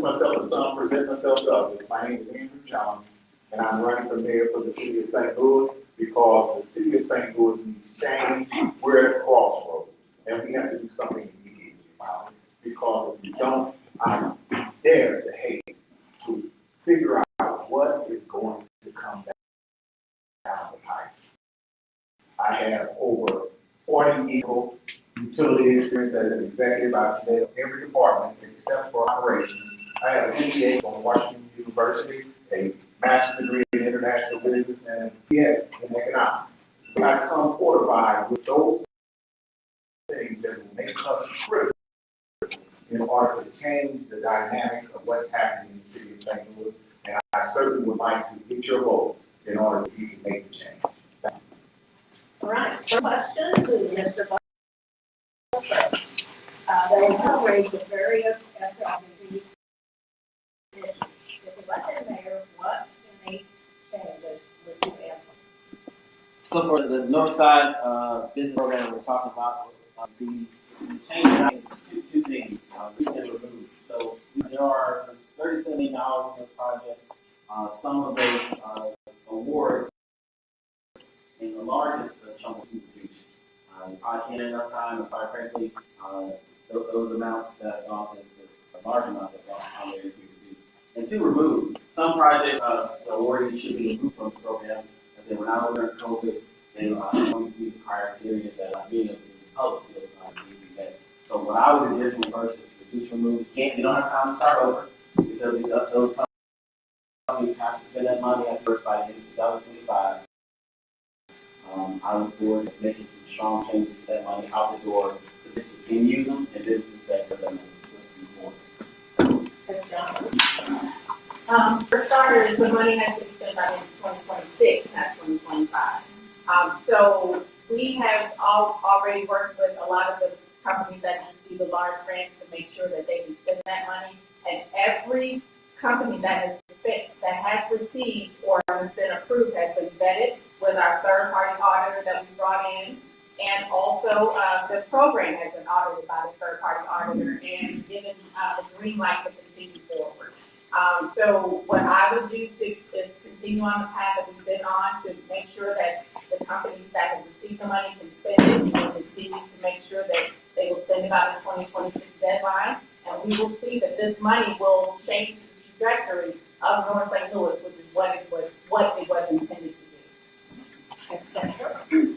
myself to some, present myself to others. My name is Andrew Jones, and I'm running for mayor for the city of St. Louis because the city of St. Louis needs change. We're at a crossroads, and we have to do something immediately about it. Because if you don't, I dare to hate to figure out what is going to come down the pipe. I have over 40 years utility experience as an executive. I've led every department except for operations. I have an MBA from Washington University, a master's degree in international business, and a BS in economics. So I come fortified with those things that will make us critical in order to change the dynamics of what's happening in the city of St. Louis. And I certainly would like to get your vote in order to even make the change. Thank you. All right, for questions, Mr. They will celebrate the various SLBD issues. If elected mayor, what can they change with the anthem? So for the north side business program we're talking about, the change is two things, we can remove. So there are $37 million in this project. Some of those awards in the largest chunk will be reduced. You probably can't end up time, and quite frankly, those amounts that gone to the large amounts that gone on there to be reduced. And to remove, some projects the awardees should be removed from the program as they were not over in COVID. They don't meet the criteria that being in the public field is met. So what I would suggest first is reduce, remove. You don't have time to start over because those companies have to spend that money at first by the end of 2025. I look forward to making some strong changes to that money out the door. This can use them, and this is better than before. For starters, the money has to be spent by the end of 2026, not 2025. So we have already worked with a lot of the companies that receive the large grants to make sure that they can spend that money. And every company that has received or has been approved has been vetted with our third-party auditor that we brought in. And also, the program has been audited by the third-party auditor and given the green light to continue forward. So what I would do is continue on the path that we've been on to make sure that the companies that have received the money can spend it, and continue to make sure that they will spend it by the 2026 deadline. And we will see that this money will change the trajectory of North St. Louis, which is what it was intended to do.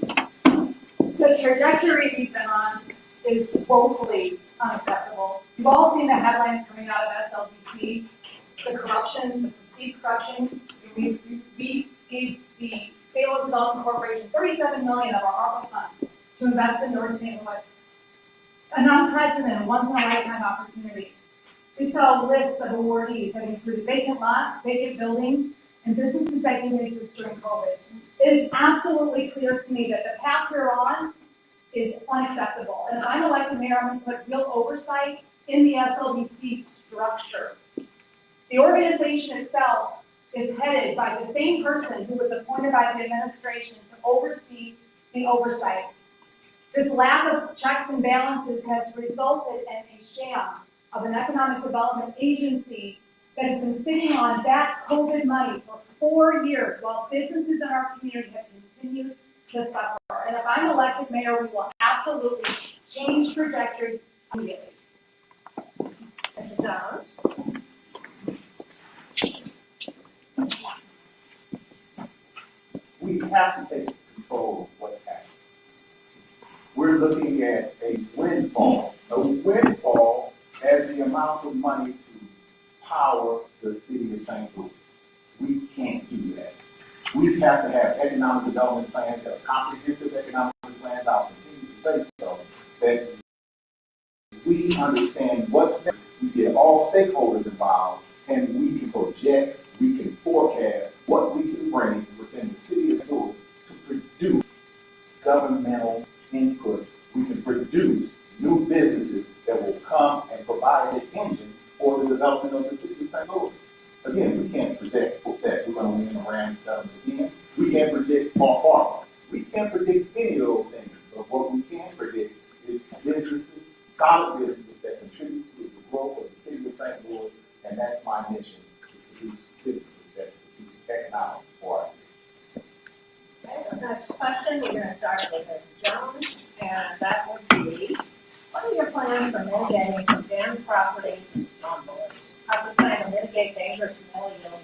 The trajectory we've been on is woefully unacceptable. You've all seen the headlines coming out of SLBC, the corruption, the perceived corruption. We gave the St. Louis Development Corporation $37 million of our ARPA funds to invest in North St. Louis. An unprecedented, once-in-a-lifetime opportunity. We saw lists of awardees that included vacant lots, vacant buildings, and businesses that didn't exist during COVID. It is absolutely clear to me that the path we're on is unacceptable. And if I'm elected mayor, I'm going to put real oversight in the SLBC structure. The organization itself is headed by the same person who was appointed by the administration to oversee the oversight. This lack of checks and balances has resulted in a sham of an economic development agency that has been sitting on that COVID money for 4 years while businesses in our community have continued to suffer. And if I'm elected mayor, we will absolutely change trajectory immediately. Mr. Jones? We have to take control of what's happening. We're looking at a windfall as the amount of money to power the city of St. Louis. We can't do that. We have to have economic development plans, that are comprehensive economic plans. I'll continue to say so, that we understand what's next. We get all stakeholders involved, and we can project, we can forecast what we can bring within the city of St. Louis to produce governmental input. We can produce new businesses that will come and provide an engine for the development of the city of St. Louis. Again, we can't predict that we're going to win the Rams 7 again. We can't predict far. We can't predict any of those things. But what we can predict is businesses, solid businesses that contribute to the growth of the city of St. Louis And that's my mission, to produce businesses that produce economics for us. Okay, the next question, we're gonna start with Mr. Jones, and that would be, what are your plans for mitigating condemned properties and slumlords? How do you plan to mitigate dangerous mentally ill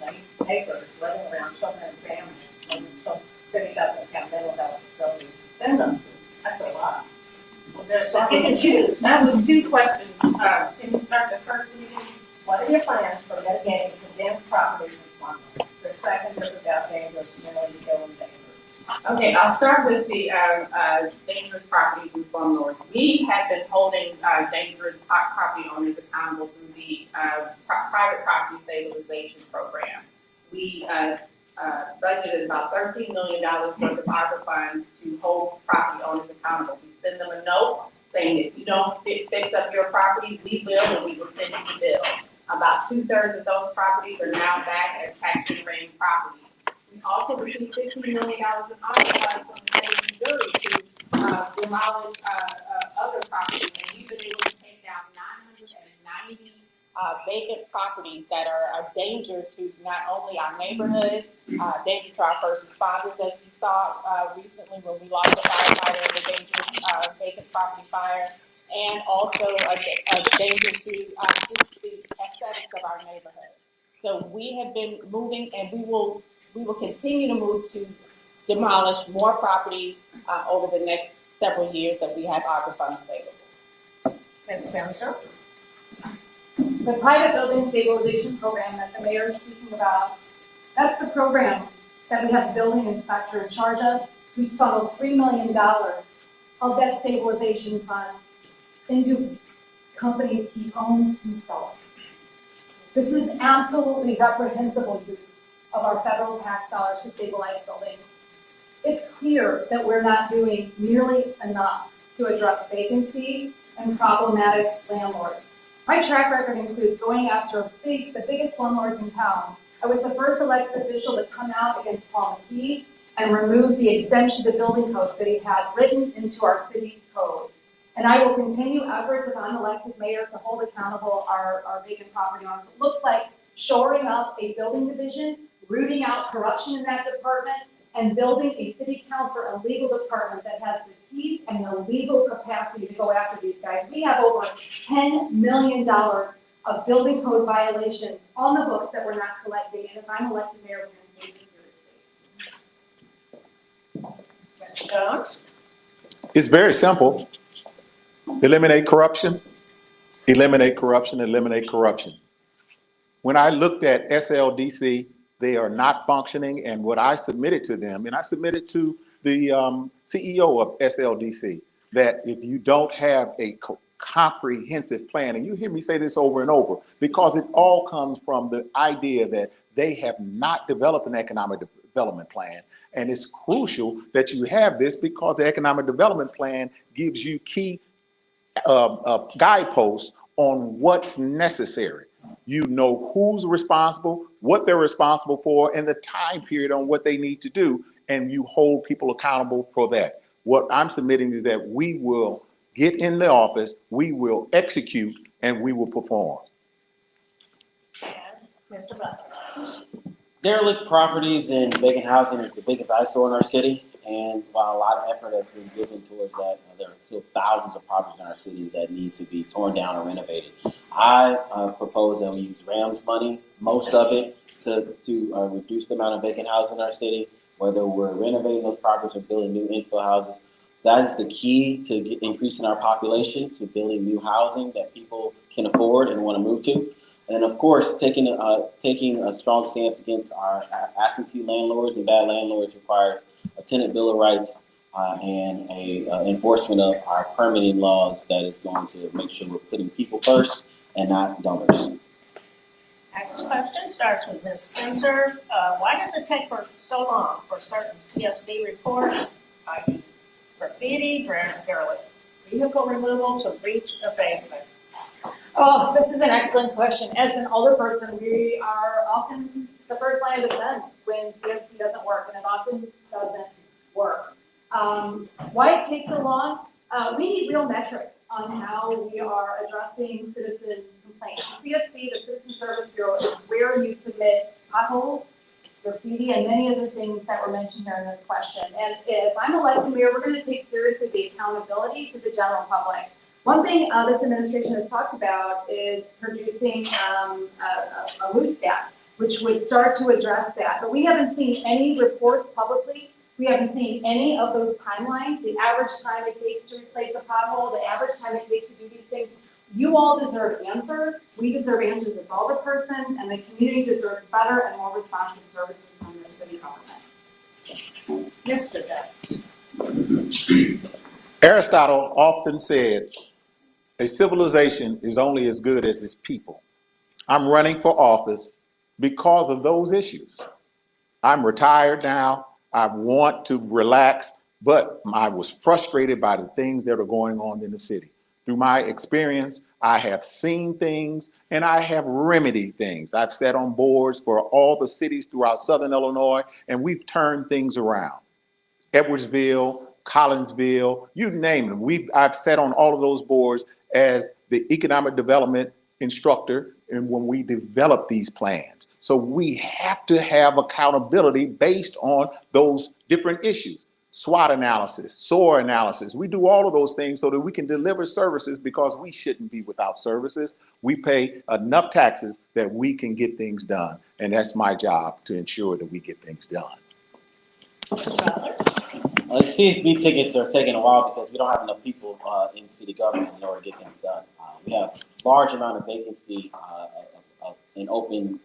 neighbors living around children and families when the city doesn't have mental health facilities to send them to? That's a lot. Well, there's So I can choose, that was two questions, can you start the first one again? What are your plans for mitigating condemned properties and slumlords? The second is about dangerous mentally ill neighbors. Okay, I'll start with the dangerous properties and slumlords. We have been holding dangerous property owners accountable through the private property stabilization program. We budgeted about $13 million worth of ARPA funds to hold property owners accountable. We send them a note saying if you don't fix up your property, we will, and we will send you the bill. About 2/3 of those properties are now back as tax generating properties. We also received $15 million in ARPA from the state of Missouri to demolish other properties, and we've been able to take down 990 vacant properties that are a danger to not only our neighborhoods, danger to our first responders, as we saw recently when we lost a firefighter in the dangerous vacant property fire, and also a danger to just the aesthetics of our neighborhoods. So we have been moving, and we will continue to move to demolish more properties over the next several years that we have ARPA funds available. Ms. Spencer? The private building stabilization program that the mayor is speaking about, that's the program that we have the building inspector in charge of, who's funneled $3 million of that stabilization fund into companies he owns himself. This is absolutely reprehensible use of our federal tax dollars to stabilize buildings. It's clear that we're not doing nearly enough to address vacancy and problematic landlords. My track record includes going after the biggest landlords in town. I was the first elected official to come out against Paul McKee and remove the exemption to building codes that he had written into our city code. And I will continue efforts if I'm elected mayor to hold accountable our vacant property owners. It looks like shoring up a building division, rooting out corruption in that department, and building a city council and legal department that has the teeth and the legal capacity to go after these guys. We have over $10 million of building code violations on the books that we're not collecting, and if I'm elected mayor, we're going to take this seriously. Ms. Jones? It's very simple. Eliminate corruption, eliminate corruption, eliminate corruption. When I looked at SLDC, they are not functioning, and what I submitted to them, and I submitted to the CEO of SLDC, that if you don't have a comprehensive plan, and you hear me say this over and over, because it all comes from the idea that they have not developed an economic development plan. And it's crucial that you have this because the economic development plan gives you key guideposts on what's necessary. You know who's responsible, what they're responsible for, and the time period on what they need to do, and you hold people accountable for that. What I'm submitting is that we will get in the office, we will execute, and we will perform. And Mr. Butler? Derelict properties and vacant housing is the biggest eyesore in our city, and while a lot of effort has been given towards that, there are still thousands of properties in our city that need to be torn down or renovated. I propose that we use RAMS money, most of it, to reduce the amount of vacant housing in our city, whether we're renovating those properties or building new infill houses. That is the key to increasing our population, to building new housing that people can afford and want to move to. And of course, taking a strong stance against our absentee landlords and bad landlords requires a tenant bill of rights and a enforcement of our permitting laws that is going to make sure we're putting people first and not donors. Next question starts with Ms. Spencer. Why does it take for so long for certain CSD reports, i.e. graffiti, derelict vehicle removal, to reach the pavement? Oh, this is an excellent question. As an older person, we are often the first line of defense when CSD doesn't work, and it often doesn't work. Why it takes so long? We need real metrics on how we are addressing citizen complaints. CSB, the Citizen Service Bureau, is where you submit potholes, graffiti, and many of the things that were mentioned here in this question. And if I'm elected mayor, we're going to take seriously the accountability to the general public. One thing this administration has talked about is producing a loose stat, which would start to address that. But we haven't seen any reports publicly. We haven't seen any of those timelines, the average time it takes to replace a pothole, the average time it takes to do these things. You all deserve answers. We deserve answers as alderpersons, and the community deserves better and more responsive services from their city government. Mr. Jones. Aristotle often said, a civilization is only as good as its people. I'm running for office because of those issues. I'm retired now. I want to relax, but I was frustrated by the things that are going on in the city. Through my experience, I have seen things and I have remedied things. I've sat on boards for all the cities throughout Southern Illinois, and we've turned things around. Edwardsville, Collinsville, you name them. I've sat on all of those boards as the economic development instructor and when we develop these plans. So we have to have accountability based on those different issues. SWOT analysis, SOAR analysis. We do all of those things so that we can deliver services because we shouldn't be without services. We pay enough taxes that we can get things done. And that's my job to ensure that we get things done. CSB tickets are taking a while because we don't have enough people in city government in order to get things done. We have large amount of vacancy in open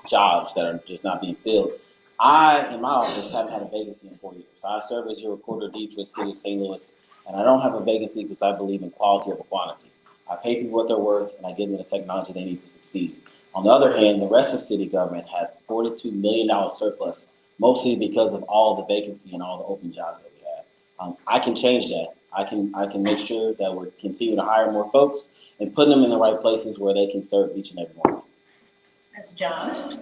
jobs that are just not being filled. I, in my office, haven't had a vacancy in 4 years. I serve as your recorder of deeds for the city of St. Louis, and I don't have a vacancy because I believe in quality over quantity. I pay people what they're worth, and I give them the technology they need to succeed. On the other hand, the rest of city government has $42 million surplus, mostly because of all the vacancy and all the open jobs that we have. I can change that. I can make sure that we're continuing to hire more folks and putting them in the right places where they can serve each and every morning. Mr. Jones.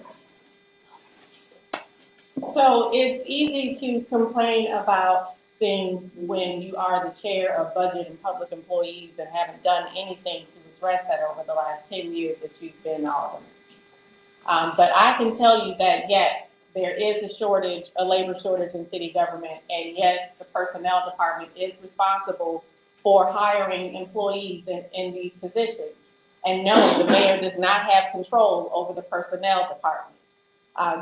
So it's easy to complain about things when you are the chair of budget and public employees and haven't done anything to address that over the last 10 years that you've been alderman. But I can tell you that yes, there is a labor shortage in city government, and yes, the personnel department is responsible for hiring employees in these positions. And no, the mayor does not have control over the personnel department.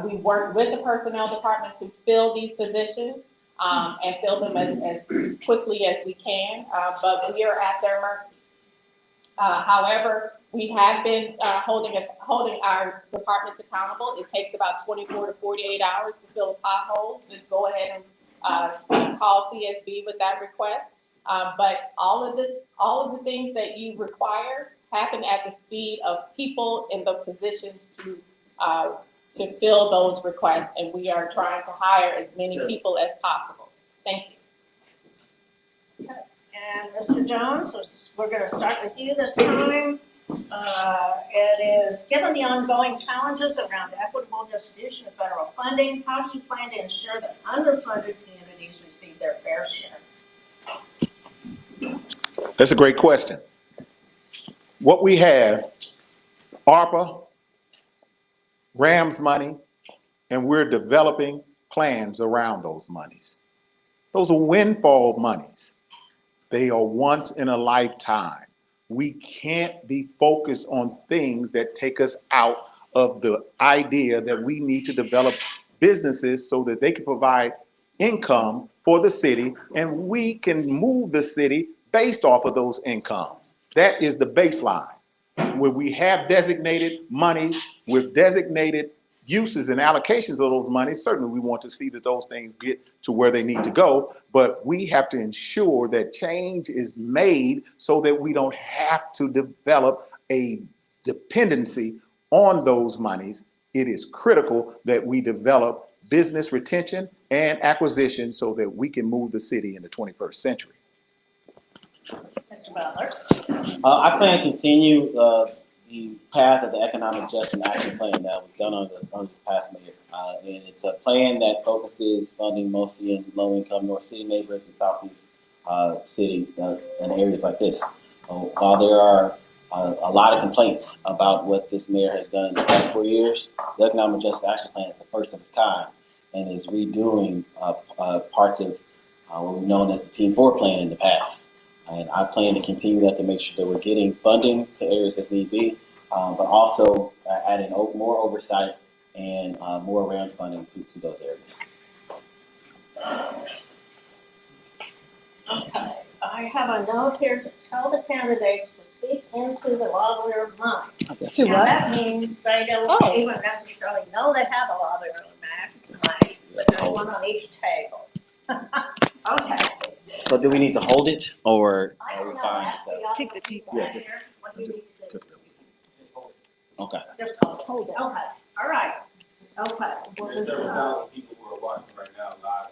We work with the personnel department to fill these positions and fill them as quickly as we can, but we are at their mercy. However, we have been holding our departments accountable. It takes about 24 to 48 hours to fill potholes. Just go ahead and call CSB with that request. But all of the things that you require happen at the speed of people in the positions to fill those requests, and we are trying to hire as many people as possible. Thank you. And Mr. Jones, we're going to start with you this time. It is, given the ongoing challenges around equitable distribution of federal funding, how do you plan to ensure that underfunded communities receive their fair share? That's a great question. What we have, ARPA, RAMS money, and we're developing plans around those monies. Those are windfall monies. They are once in a lifetime. We can't be focused on things that take us out of the idea that we need to develop businesses so that they can provide income for the city, and we can move the city based off of those incomes. That is the baseline. Where we have designated monies with designated uses and allocations of those monies, certainly we want to see that those things get to where they need to go, but we have to ensure that change is made so that we don't have to develop a dependency on those monies. It is critical that we develop business retention and acquisition so that we can move the city in the 21st century. Mr. Butler. I plan to continue the path of the Economic Justice Action Plan that was done under this past mayor. And it's a plan that focuses funding mostly in low-income North City neighborhoods and Southeast city in areas like this. While there are a lot of complaints about what this mayor has done in the past 4 years, the Economic Justice Action Plan is the first of its kind and is redoing parts of what we've known as the Team 4 plan in the past. And I plan to continue that to make sure that we're getting funding to areas that need be, but also adding more oversight and more grant funding to those areas. Okay, I have a note here to tell the candidates to speak into the lavalier mic. To And what? that means they don't even necessarily know they have a lavalier mic, but there's one on each table. Okay. So do we need to hold it, or I are we don't know, fine? ask the audience Take the tape. right here, what do you need to do? Okay. Just hold it, okay, all right, okay. There's several thousand people who are watching right now live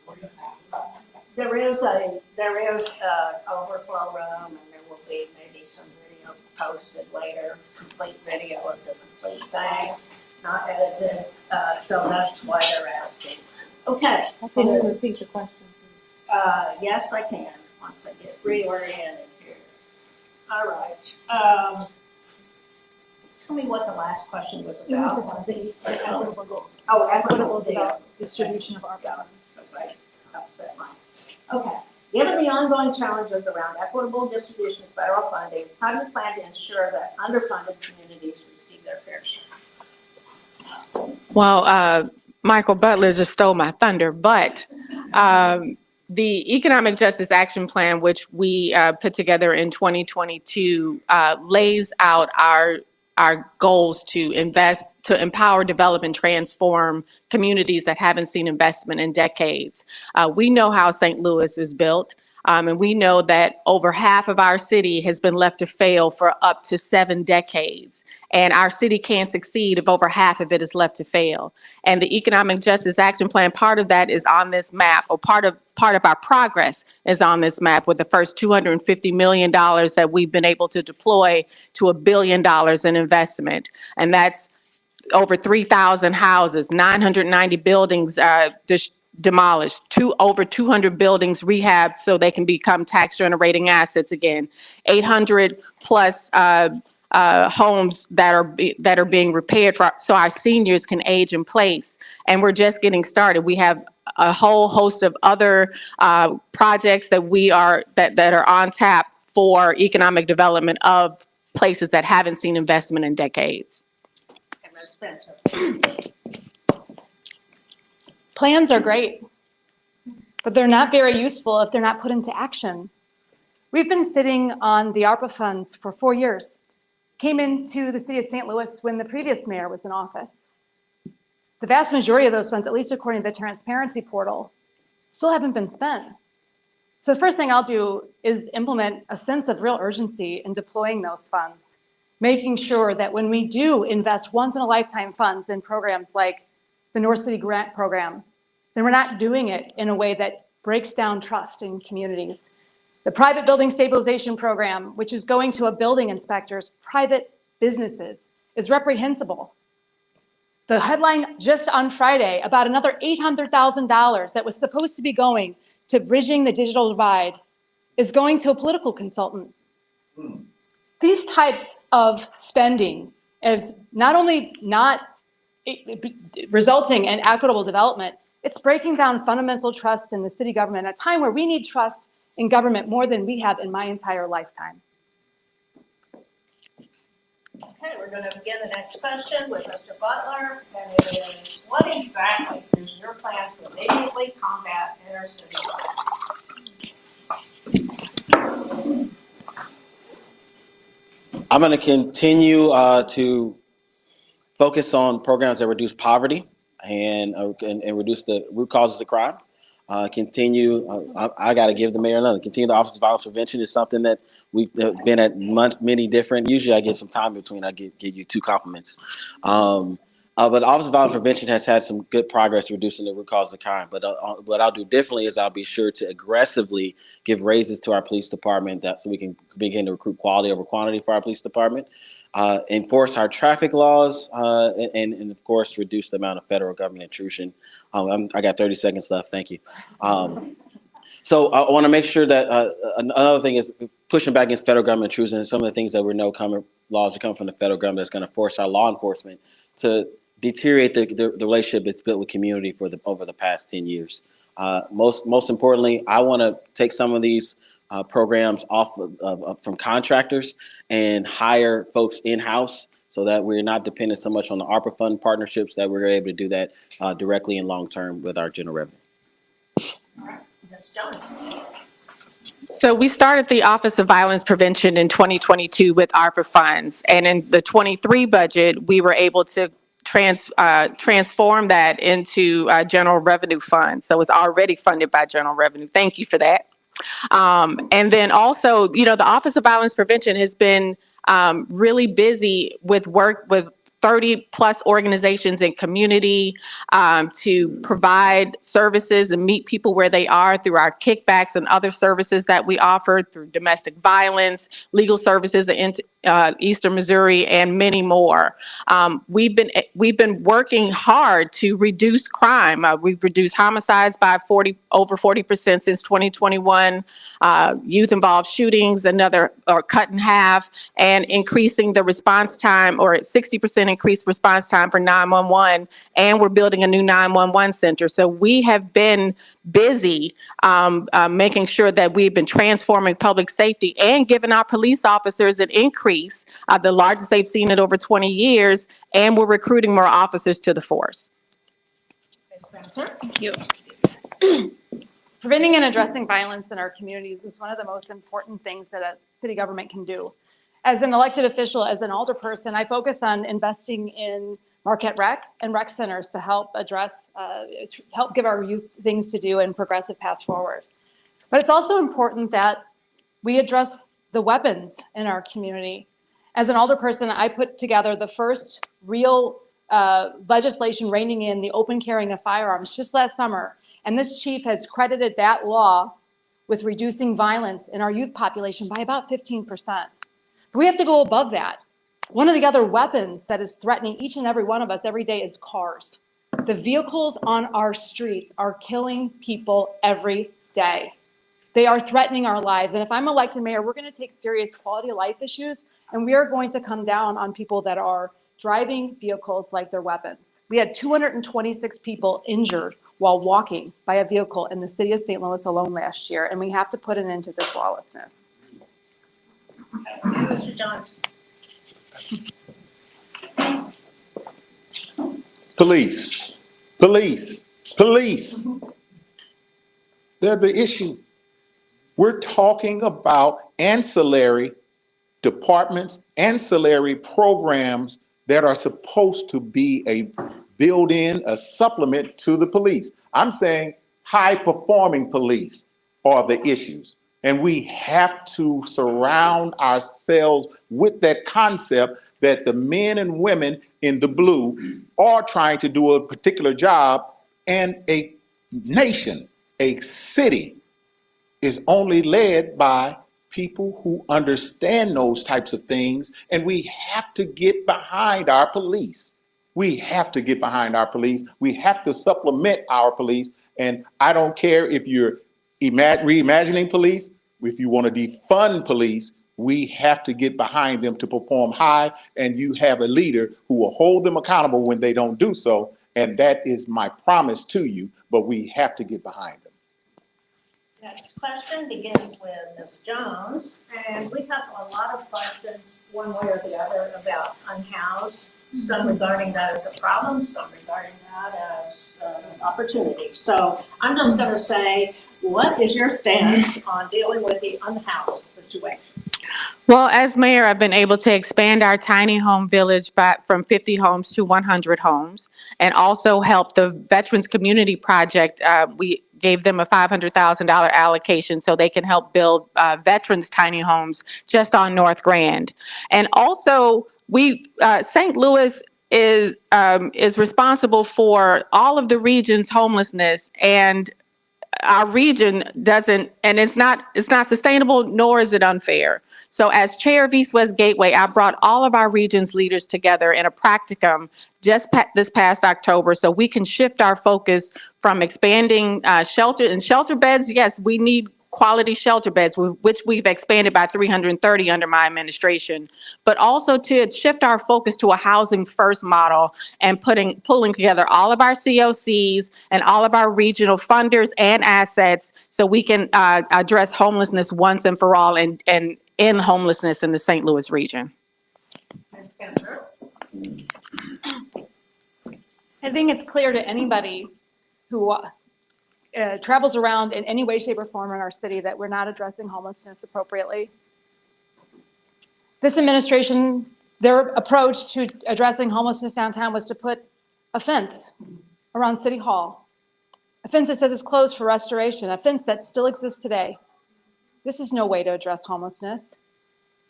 on social media. There is a overflow room, and there will be maybe some video posted later, complete video of the complete thing, not edited, so that's why they're asking. Okay. Can you repeat the question? Yes, I can, once I get reoriented here. All right, tell me what the last question was about. Equitable distribution of our balance. That's right, upset mine. Okay, given the ongoing challenges around equitable distribution of federal funding, how do you plan to ensure that underfunded communities receive their fair share? Well, Michael Butler just stole my thunder, but the Economic Justice Action Plan, which we put together in 2022, lays out our goals to invest, to empower, develop, and transform communities that haven't seen investment in decades. We know how St. Louis is built. And we know that over half of our city has been left to fail for up to 7 decades. And our city can't succeed if over half of it is left to fail. And the Economic Justice Action Plan, part of that is on this map, or part of our progress is on this map, with the first $250 million that we've been able to deploy to $1 billion in investment. And that's over 3,000 houses, 990 buildings demolished, over 200 buildings rehabbed so they can become tax generating assets again, 800 plus homes that are being repaired so our seniors can age in place. And we're just getting started. We have a whole host of other projects that that are on tap for economic development of places that haven't seen investment in decades. And Ms. Spencer. Plans are great, but they're not very useful if they're not put into action. We've been sitting on the ARPA funds for 4 years. Came into the city of St. Louis when the previous mayor was in office. The vast majority of those funds, at least according to the transparency portal, still haven't been spent. So the first thing I'll do is implement a sense of real urgency in deploying those funds, making sure that when we do invest once in a lifetime funds in programs like the North City Grant Program, then we're not doing it in a way that breaks down trust in communities. The Private Building Stabilization Program, which is going to a building inspector's private businesses, is reprehensible. The headline just on Friday about another $800,000 that was supposed to be going to bridging the digital divide is going to a political consultant. These types of spending is not only not resulting in equitable development, it's breaking down fundamental trust in the city government at a time where we need trust in government more than we have in my entire lifetime. Okay, we're going to begin the next question with Mr. Butler, and it is, what exactly is your plan to immediately combat inner city violence? I'm going to continue to focus on programs that reduce poverty and reduce the root causes of crime. I got to give the mayor another. Continue the Office of Violence Prevention is something that we've been at many different. Usually I get some time between. I give you 2 compliments. But the Office of Violence Prevention has had some good progress reducing the root cause of crime. But what I'll do differently is I'll be sure to aggressively give raises to our police department so we can begin to recruit quality over quantity for our police department, enforce our traffic laws, and of course, reduce the amount of federal government intrusion. I got 30 seconds left. Thank you. So I want to make sure that another thing is pushing back against federal government intrusion and some of the things that we know laws are coming from the federal government that's going to force our law enforcement to deteriorate the relationship it's built with community over the past 10 years. Most importantly, I want to take some of these programs off from contractors and hire folks in-house so that we're not dependent so much on the ARPA fund partnerships, that we're able to do that directly and long-term with our general revenue. All right, Ms. Jones. So we started the Office of Violence Prevention in 2022 with ARPA funds, and in the 23 budget, we were able to transform that into general revenue funds. So it's already funded by general revenue. Thank you for that. And then also, the Office of Violence Prevention has been really busy with work with 30 plus organizations and community to provide services and meet people where they are through our kickbacks and other services that we offer through domestic violence, legal services in Eastern Missouri, and many more. We've been working hard to reduce crime. We've reduced homicides by over 40% since 2021. Youth involved shootings, cut in half, and increasing the response time, or 60% increased response time for 911. And we're building a new 911 center. So we have been busy making sure that we've been transforming public safety and giving our police officers an increase, the largest they've seen in over 20 years, and we're recruiting more officers to the force. Thank you. Preventing and addressing violence in our communities is one of the most important things that a city government can do. As an elected official, as an alderperson, I focus on investing in Marquette Rec and rec centers to help address, help give our youth things to do and progressive paths forward. But it's also important that we address the weapons in our community. As an alderperson, I put together the first real legislation reining in the open carrying of firearms just last summer. And this chief has credited that law with reducing violence in our youth population by about 15%. But we have to go above that. One of the other weapons that is threatening each and every one of us every day is cars. The vehicles on our streets are killing people every day. They are threatening our lives. And if I'm elected mayor, we're going to take serious quality of life issues, and we are going to come down on people that are driving vehicles like they're weapons. We had 226 people injured while walking by a vehicle in the city of St. Louis alone last year, and we have to put an end to this lawlessness. Okay, Mr. Johnson. Police. They're the issue. We're talking about ancillary departments, ancillary programs that are supposed to be a built-in, a supplement to the police. I'm saying high-performing police are the issues. And we have to surround ourselves with that concept that the men and women in the blue are trying to do a particular job, and a nation, a city, is only led by people who understand those types of things. And we have to get behind our police. We have to get behind our police. We have to supplement our police. And I don't care if you're reimagining police, if you want to defund police, we have to get behind them to perform high, and you have a leader who will hold them accountable when they don't do so. And that is my promise to you, but we have to get behind them. Next question begins with Ms. Jones, and we have a lot of questions, one way or the other, about unhoused, some regarding that as a problem, some regarding that as an opportunity. So I'm just going to say, what is your stance on dealing with the unhoused situation? Well, as mayor, I've been able to expand our tiny home village from 50 homes to 100 homes, and also help the Veterans Community Project. We gave them a $500,000 allocation so they can help build veterans' tiny homes just on North Grand. And also, St. Louis is responsible for all of the region's homelessness, and our region doesn't, and it's not sustainable, nor is it unfair. So as chair of East West Gateway, I brought all of our region's leaders together in a practicum just this past October, so we can shift our focus from expanding shelter beds. Yes, we need quality shelter beds, which we've expanded by 330 under my administration, but also to shift our focus to a housing first model and pulling together all of our COCs and all of our regional funders and assets so we can address homelessness once and for all and end homelessness in the St. Louis region. Ms. Spencer? I think it's clear to anybody who travels around in any way, shape, or form in our city that we're not addressing homelessness appropriately. This administration, their approach to addressing homelessness downtown was to put a fence around City Hall, a fence that says it's closed for restoration, a fence that still exists today. This is no way to address homelessness.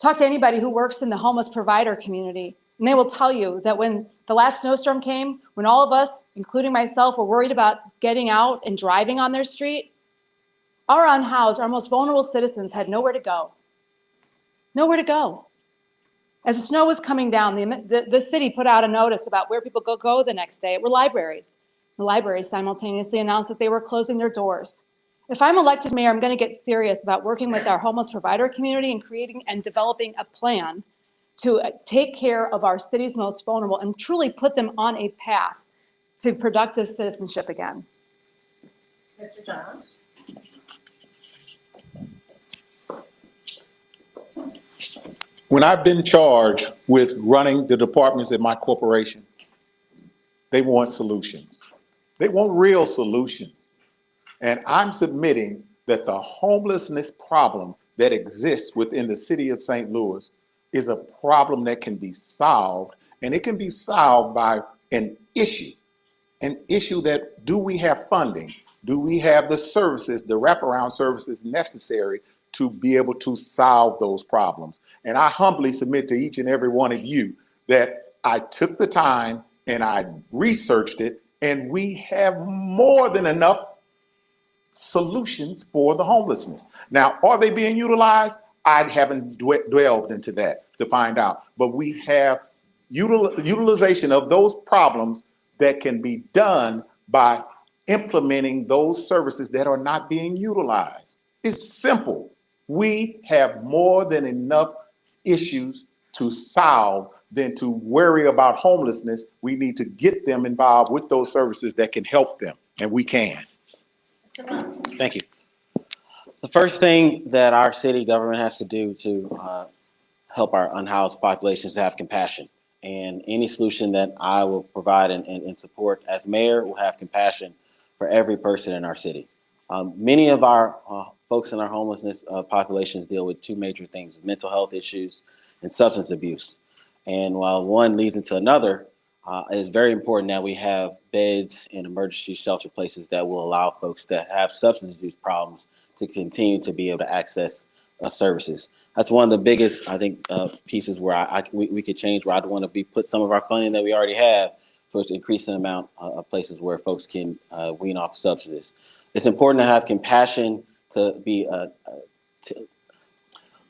Talk to anybody who works in the homeless provider community, and they will tell you that when the last snowstorm came, when all of us, including myself, were worried about getting out and driving on their street, our unhoused, our most vulnerable citizens had nowhere to go. Nowhere to go. As the snow was coming down, the city put out a notice about where people go the next day. It were libraries. The libraries simultaneously announced that they were closing their doors. If I'm elected mayor, I'm going to get serious about working with our homeless provider community and creating and developing a plan to take care of our city's most vulnerable and truly put them on a path to productive citizenship again. Mr. Jones? When I've been charged with running the departments at my corporation, they want solutions. They want real solutions. And I'm submitting that the homelessness problem that exists within the city of St. Louis is a problem that can be solved, and it can be solved by an issue that, do we have funding? Do we have the services, the wraparound services necessary to be able to solve those problems? And I humbly submit to each and every one of you that I took the time and I researched it, and we have more than enough solutions for the homelessness. Now, are they being utilized? I haven't delved into that to find out, but we have utilization of those problems that can be done by implementing those services that are not being utilized. It's simple. We have more than enough issues to solve than to worry about homelessness. We need to get them involved with those services that can help them, and we can. Thank you. The first thing that our city government has to do to help our unhoused populations is have compassion. And any solution that I will provide and support as mayor will have compassion for every person in our city. Many of our folks in our homelessness populations deal with two major things: mental health issues and substance abuse. And while one leads into another, it's very important that we have beds and emergency shelter places that will allow folks that have substance abuse problems to continue to be able to access services. That's one of the biggest, I think, pieces where we could change, where I'd want to put some of our funding that we already have towards increasing the amount of places where folks can wean off substances. It's important to have compassion, to be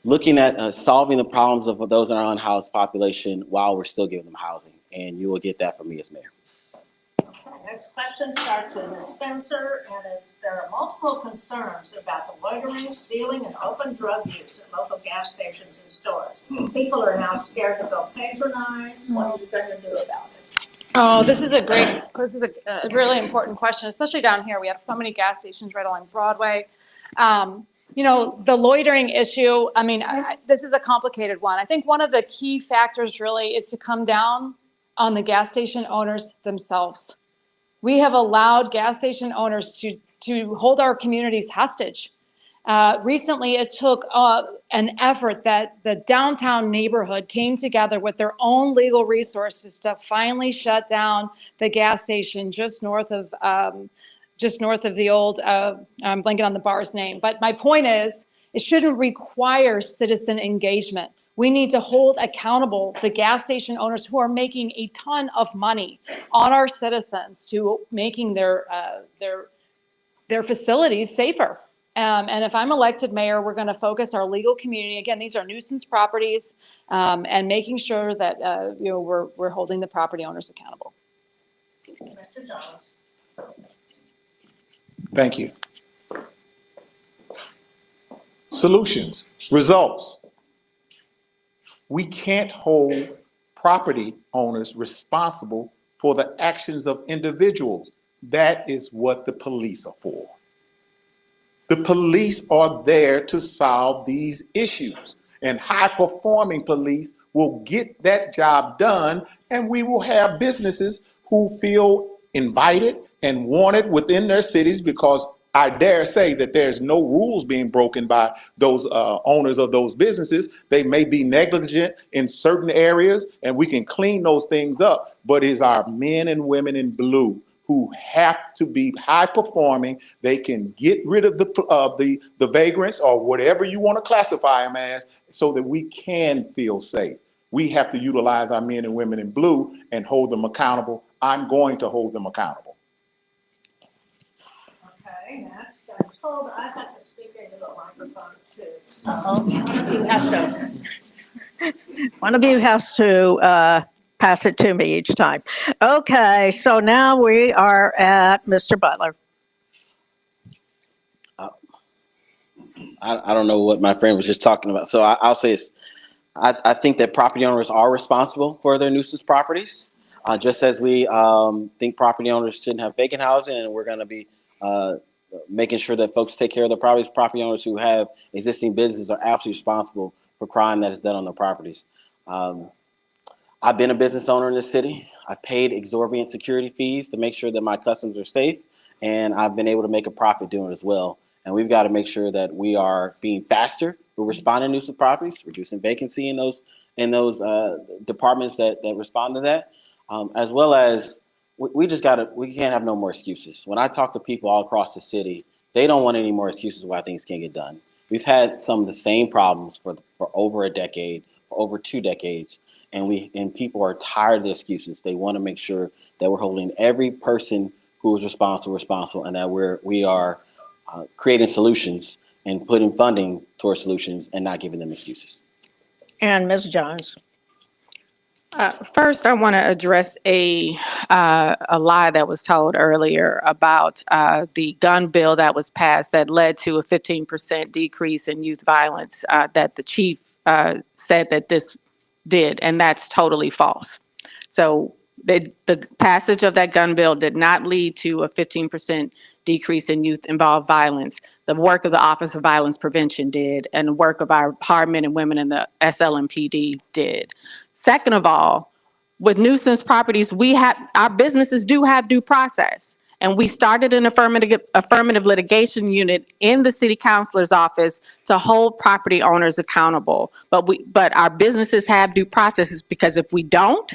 looking at solving the problems of those in our unhoused population while we're still giving them housing. And you will get that from me as mayor. Next question starts with Ms. Spencer, and there are multiple concerns about the loitering, stealing, and open drug use at local gas stations and stores. People are now scared to go patronize. What are you going to do about it? Oh, this is a really important question, especially down here. We have so many gas stations right along Broadway. You know, the loitering issue, I mean, this is a complicated one. I think one of the key factors really is to come down on the gas station owners themselves. We have allowed gas station owners to hold our communities hostage. Recently, it took an effort that the downtown neighborhood came together with their own legal resources to finally shut down the gas station just north of the old, I'm blanking on the bar's name. But my point is, it shouldn't require citizen engagement. We need to hold accountable the gas station owners who are making a ton of money on our citizens to making their facilities safer. And if I'm elected mayor, we're going to focus our legal community. Again, these are nuisance properties, and making sure that, we're holding the property owners accountable. Mr. Jones. Thank you. Solutions, results. We can't hold property owners responsible for the actions of individuals. That is what the police are for. The police are there to solve these issues, and high-performing police will get that job done, and we will have businesses who feel invited and wanted within their cities, because I dare say that there's no rules being broken by those owners of those businesses. They may be negligent in certain areas, and we can clean those things up, but it's our men and women in blue who have to be high performing. They can get rid of the vagrants or whatever you want to classify them as, so that we can feel safe. We have to utilize our men and women in blue and hold them accountable. I'm going to hold them accountable. Okay, next, I'm told I have to speak into the microphone too. So One of you has to pass it to me each time. Okay, so now we are at Mr. Butler. I don't know what my friend was just talking about. So I'll say this. I think that property owners are responsible for their nuisance properties. Just as we think property owners shouldn't have vacant housing, and we're going to be making sure that folks take care of their properties, property owners who have existing businesses are absolutely responsible for crime that is done on their properties. I've been a business owner in this city. I've paid exorbitant security fees to make sure that my customers are safe, and I've been able to make a profit doing it as well. And we've got to make sure that we are being faster with responding to nuisance properties, reducing vacancy in those departments that respond to that, as well as we can't have no more excuses. When I talk to people all across the city, they don't want any more excuses why things can't get done. We've had some of the same problems for over a decade, for over 2 decades. And people are tired of the excuses. They want to make sure that we're holding every person who is responsible, and that we are creating solutions and putting funding towards solutions and not giving them excuses. And Ms. Jones. First, I want to address a lie that was told earlier about the gun bill that was passed that led to a 15% decrease in youth violence, that the chief said that this did, and that's totally false. So the passage of that gun bill did not lead to a 15% decrease in youth-involved violence. The work of the Office of Violence Prevention did, and the work of our hard men and women in the SLMPD did. Second of all, with nuisance properties, our businesses do have due process. And we started an affirmative litigation unit in the city councilor's office to hold property owners accountable. But our businesses have due processes, because if we don't,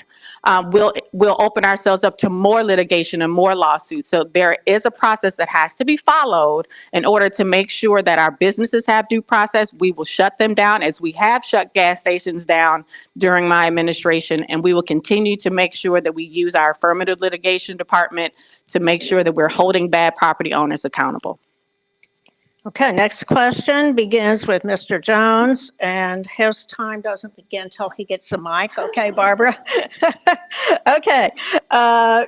we'll open ourselves up to more litigation and more lawsuits. So there is a process that has to be followed in order to make sure that our businesses have due process. We will shut them down, as we have shut gas stations down during my administration, and we will continue to make sure that we use our affirmative litigation department to make sure that we're holding bad property owners accountable. Okay, next question begins with Mr. Jones, and his time doesn't begin until he gets the mic. Okay, Barbara? Okay,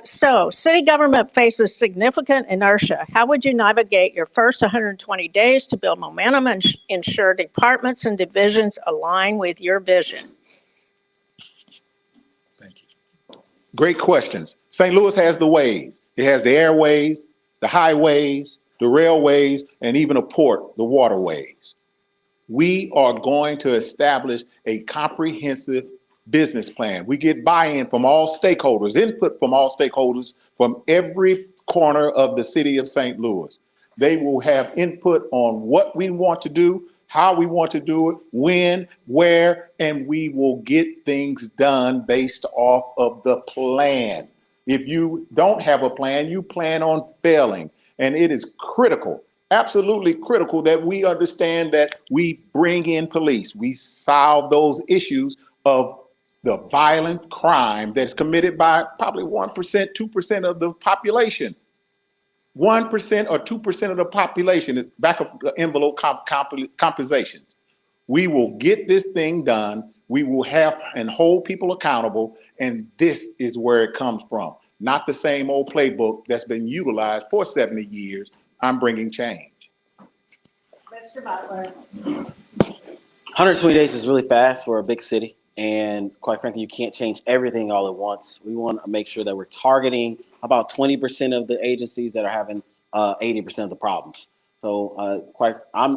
so city government faces significant inertia. How would you navigate your first 120 days to build momentum and ensure departments and divisions align with your vision? Thank you. Great questions. St. Louis has the ways. It has the airways, the highways, the railways, and even a port, the waterways. We are going to establish a comprehensive business plan. We get buy-in from all stakeholders, input from all stakeholders from every corner of the city of St. Louis. They will have input on what we want to do, how we want to do it, when, where, and we will get things done based off of the plan. If you don't have a plan, you plan on failing. And it is critical, absolutely critical, that we understand that we bring in police. We solve those issues of the violent crime that's committed by probably 1%, 2% of the population. 1% or 2% of the population, back of the envelope compensations. We will get this thing done. We will have and hold people accountable. And this is where it comes from. Not the same old playbook that's been utilized for 70 years. I'm bringing change. Mr. Butler. 120 days is really fast for a big city. And quite frankly, you can't change everything all at once. We want to make sure that we're targeting about 20% of the agencies that are having 80% of the problems. So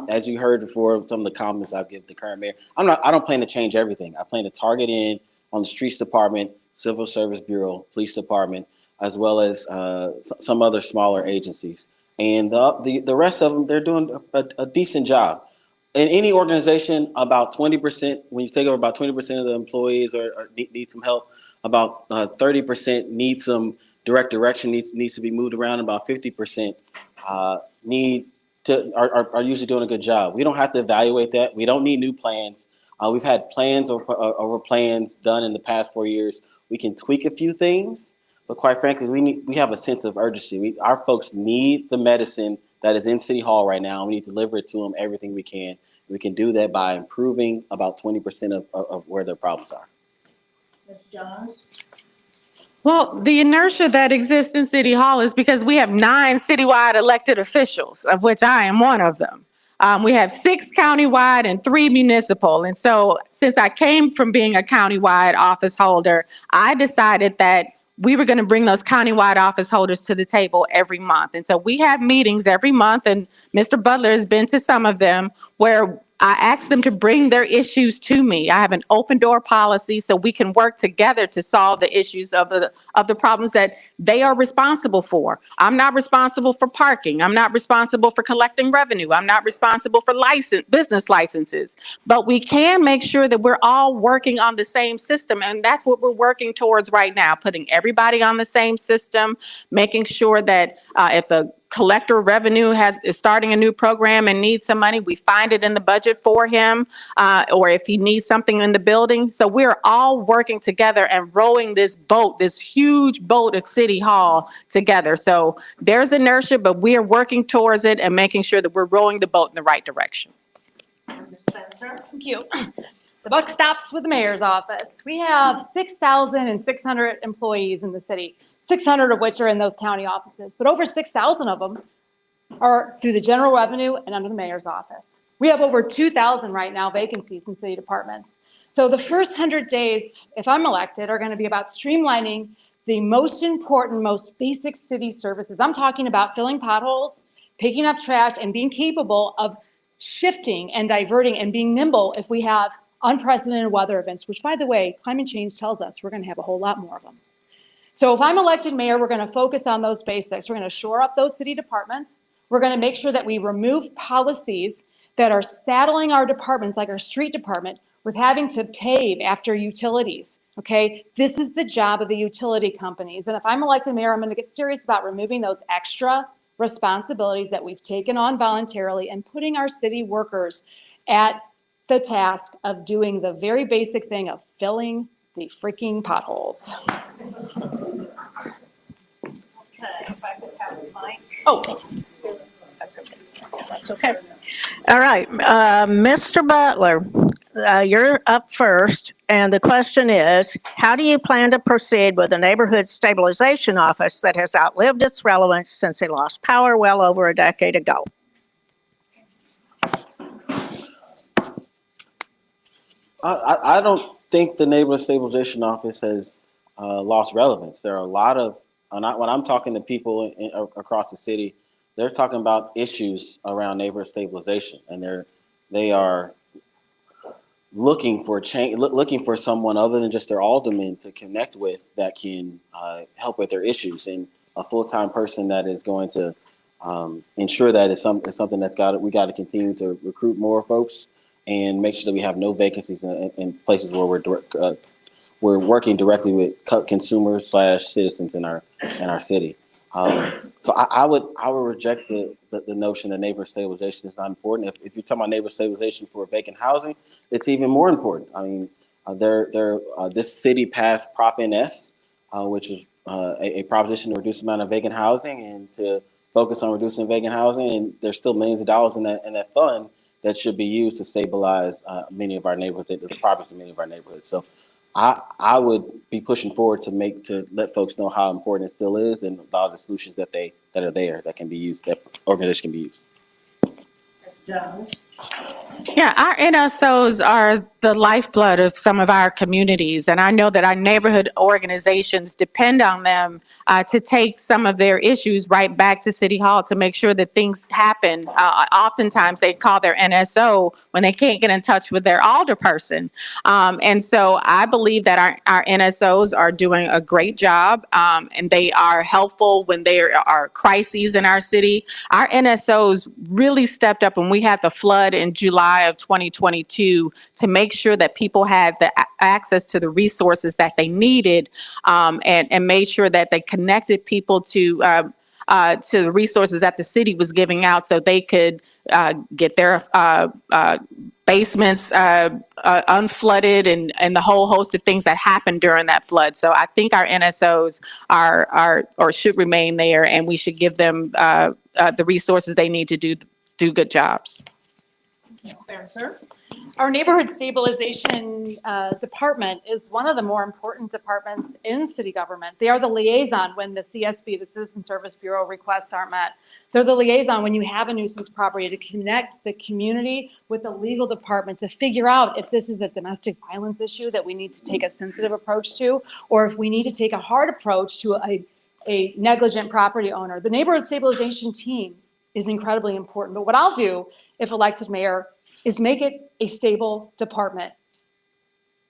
as you heard before, some of the comments I've given the current mayor, I don't plan to change everything. I plan to target in on the streets department, civil service bureau, police department, as well as some other smaller agencies. And the rest of them, they're doing a decent job. In any organization, about 20%, when you take over about 20% of the employees or need some help, about 30% need some direct direction, needs to be moved around, about 50% are usually doing a good job. We don't have to evaluate that. We don't need new plans. We've had plans over plans done in the past 4 years. We can tweak a few things, but quite frankly, we have a sense of urgency. Our folks need the medicine that is in City Hall right now. We need to deliver it to them everything we can. We can do that by improving about 20% of where their problems are. Ms. Jones. Well, the inertia that exists in City Hall is because we have 9 citywide elected officials, of which I am one of them. We have 6 countywide and 3 municipal. And so since I came from being a countywide office holder, I decided that we were going to bring those countywide office holders to the table every month. And so we have meetings every month, and Mr. Butler has been to some of them, where I ask them to bring their issues to me. I have an open door policy so we can work together to solve the issues of the problems that they are responsible for. I'm not responsible for parking. I'm not responsible for collecting revenue. I'm not responsible for business licenses. But we can make sure that we're all working on the same system, and that's what we're working towards right now, putting everybody on the same system, making sure that if the collector of revenue is starting a new program and needs some money, we find it in the budget for him, or if he needs something in the building. So we're all working together and rowing this boat, this huge boat of City Hall together. So there's inertia, but we are working towards it and making sure that we're rowing the boat in the right direction. Ms. Spencer. Thank you. The buck stops with the mayor's office. We have 6,600 employees in the city, 600 of which are in those county offices, but over 6,000 of them are through the general revenue and under the mayor's office. We have over 2,000 right now vacancies in city departments. So the first 100 days, if I'm elected, are going to be about streamlining the most important, most basic city services. I'm talking about filling potholes, picking up trash, and being capable of shifting and diverting and being nimble if we have unprecedented weather events, which, by the way, climate change tells us we're going to have a whole lot more of them. So if I'm elected mayor, we're going to focus on those basics. We're going to shore up those city departments. We're going to make sure that we remove policies that are saddling our departments, like our street department, with having to pave after utilities, okay? This is the job of the utility companies. And if I'm elected mayor, I'm going to get serious about removing those extra responsibilities that we've taken on voluntarily and putting our city workers at the task of doing the very basic thing of filling the freaking potholes. Okay, if I could have the mic. Oh, That's okay. That's okay. All right, Mr. Butler, you're up first, and the question is, how do you plan to proceed with the Neighborhood Stabilization Office that has outlived its relevance since it lost power well over a decade ago? I don't think the Neighborhood Stabilization Office has lost relevance. There are a lot of, when I'm talking to people across the city, they're talking about issues around neighborhood stabilization, and they are looking for change, looking for someone other than just their alderman to connect with that can help with their issues, and a full-time person that is going to ensure that it's something we got to continue to recruit more folks and make sure that we have no vacancies in places where we're working directly with consumers / citizens in our city. So I would reject the notion that neighborhood stabilization is not important. If you're talking about neighborhood stabilization for vacant housing, it's even more important. I mean, this city passed Prop NS, which was a proposition to reduce the amount of vacant housing and to focus on reducing vacant housing, and there's still millions of dollars in that fund that should be used to stabilize many of our neighborhoods, the properties in many of our neighborhoods. So I would be pushing forward to let folks know how important it still is, and all the solutions that are there that can be used, that organization can be used. Ms. Jones? Yeah, our NSOs are the lifeblood of some of our communities, and I know that our neighborhood organizations depend on them to take some of their issues right back to City Hall to make sure that things happen. Oftentimes, they call their NSO when they can't get in touch with their alderperson. And so I believe that our NSOs are doing a great job, and they are helpful when there are crises in our city. Our NSOs really stepped up when we had the flood in July of 2022 to make sure that people had the access to the resources that they needed, and made sure that they connected people to the resources that the city was giving out so they could get their basements unflooded and the whole host of things that happened during that flood. So I think our NSOs are or should remain there, and we should give them the resources they need to do good jobs. Spencer? Our neighborhood stabilization department is one of the more important departments in city government. They are the liaison when the CSB, the Citizen Service Bureau, requests aren't met. They're the liaison when you have a nuisance property to connect the community with the legal department to figure out if this is a domestic violence issue that we need to take a sensitive approach to, or if we need to take a hard approach to a negligent property owner. The neighborhood stabilization team is incredibly important. But what I'll do if elected mayor is make it a stable department.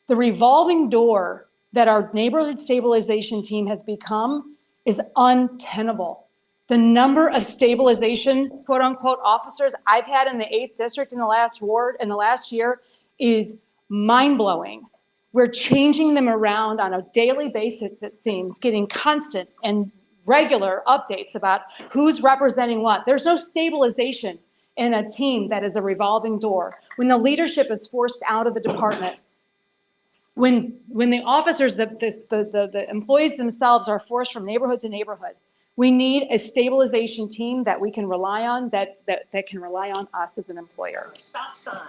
The revolving door that our neighborhood stabilization team has become is untenable. The number of stabilization, quote unquote, officers I've had in the 8th district in the last ward in the last year is mind blowing. We're changing them around on a daily basis, it seems, getting constant and regular updates about who's representing what. There's no stabilization in a team that is a revolving door. When the leadership is forced out of the department, when the officers, the employees themselves are forced from neighborhood to neighborhood, we need a stabilization team that we can rely on, that can rely on us as an employer. Stop sign.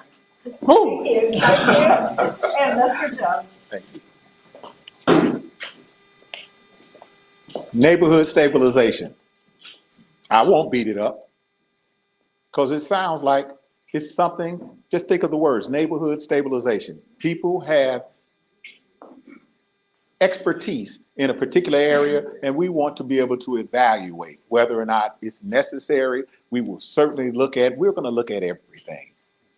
Oh. Thank you. Thank you. And Mr. Jones? Thank you. Neighborhood stabilization. I won't beat it up because it sounds like it's something, just think of the words, neighborhood stabilization. People have expertise in a particular area, and we want to be able to evaluate whether or not it's necessary. We will certainly we're going to look at everything.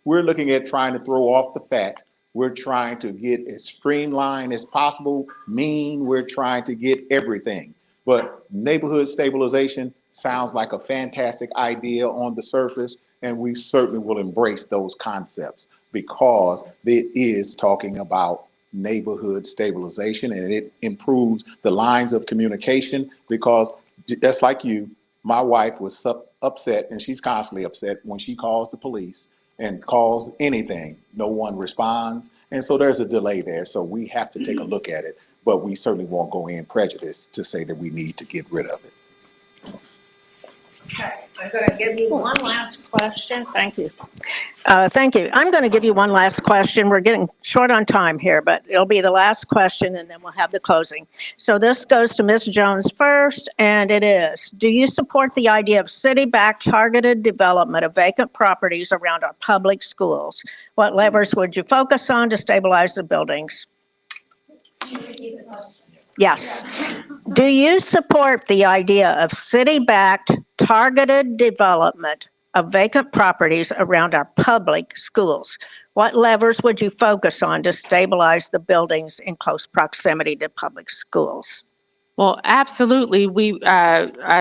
We're looking at trying to throw off the fat. We're trying to get as streamlined as possible, we're trying to get everything. But neighborhood stabilization sounds like a fantastic idea on the surface, and we certainly will embrace those concepts because it is talking about neighborhood stabilization, and it improves the lines of communication because just like you, my wife was upset, and she's constantly upset when she calls the police and calls anything. No one responds, and so there's a delay there. So we have to take a look at it, but we certainly won't go in prejudiced to say that we need to get rid of it. Okay, I'm going to give you one last question. Thank you. Thank you. I'm going to give you one last question. We're getting short on time here, but it'll be the last question and then we'll have the closing. So this goes to Ms. Jones first, and it is, do you support the idea of city-backed targeted development of vacant properties around our public schools? What levers would you focus on to stabilize the buildings? Yes. Do you support the idea of city-backed targeted development of vacant properties around our public schools? What levers would you focus on to stabilize the buildings in close proximity to public schools? Well, absolutely, we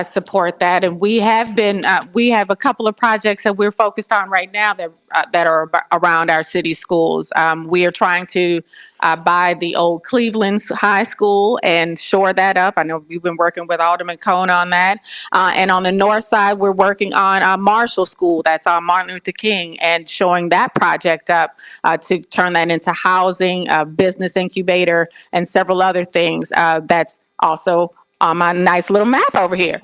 support that, and we have a couple of projects that we're focused on right now that are around our city schools. We are trying to buy the old Cleveland High School and shore that up. I know we've been working with Alderman Cone on that, and on the north side, we're working on Marshall School that's on Martin Luther King and showing that project up to turn that into housing, business incubator, and several other things. That's also on my nice little map over here.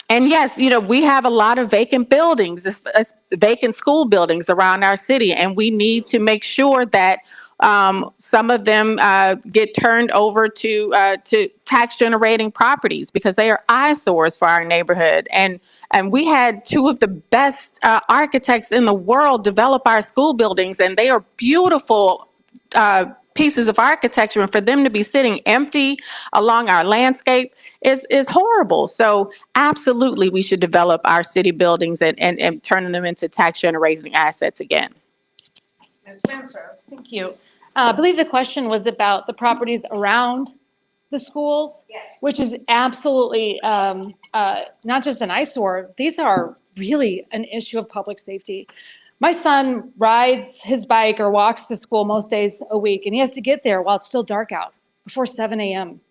And yes, we have a lot of vacant buildings, vacant school buildings around our city, and we need to make sure that some of them get turned over to tax generating properties, because they are eyesores for our neighborhood. And we had two of the best architects in the world develop our school buildings, and they are beautiful pieces of architecture, and for them to be sitting empty along our landscape is horrible. So absolutely, we should develop our city buildings and turn them into tax generating assets again. Ms. Spencer? Thank you. I believe the question was about the properties around the schools, Yes. which is absolutely not just an eyesore. These are really an issue of public safety. My son rides his bike or walks to school most days a week, and he has to get there while it's still dark out, before 7 a.m.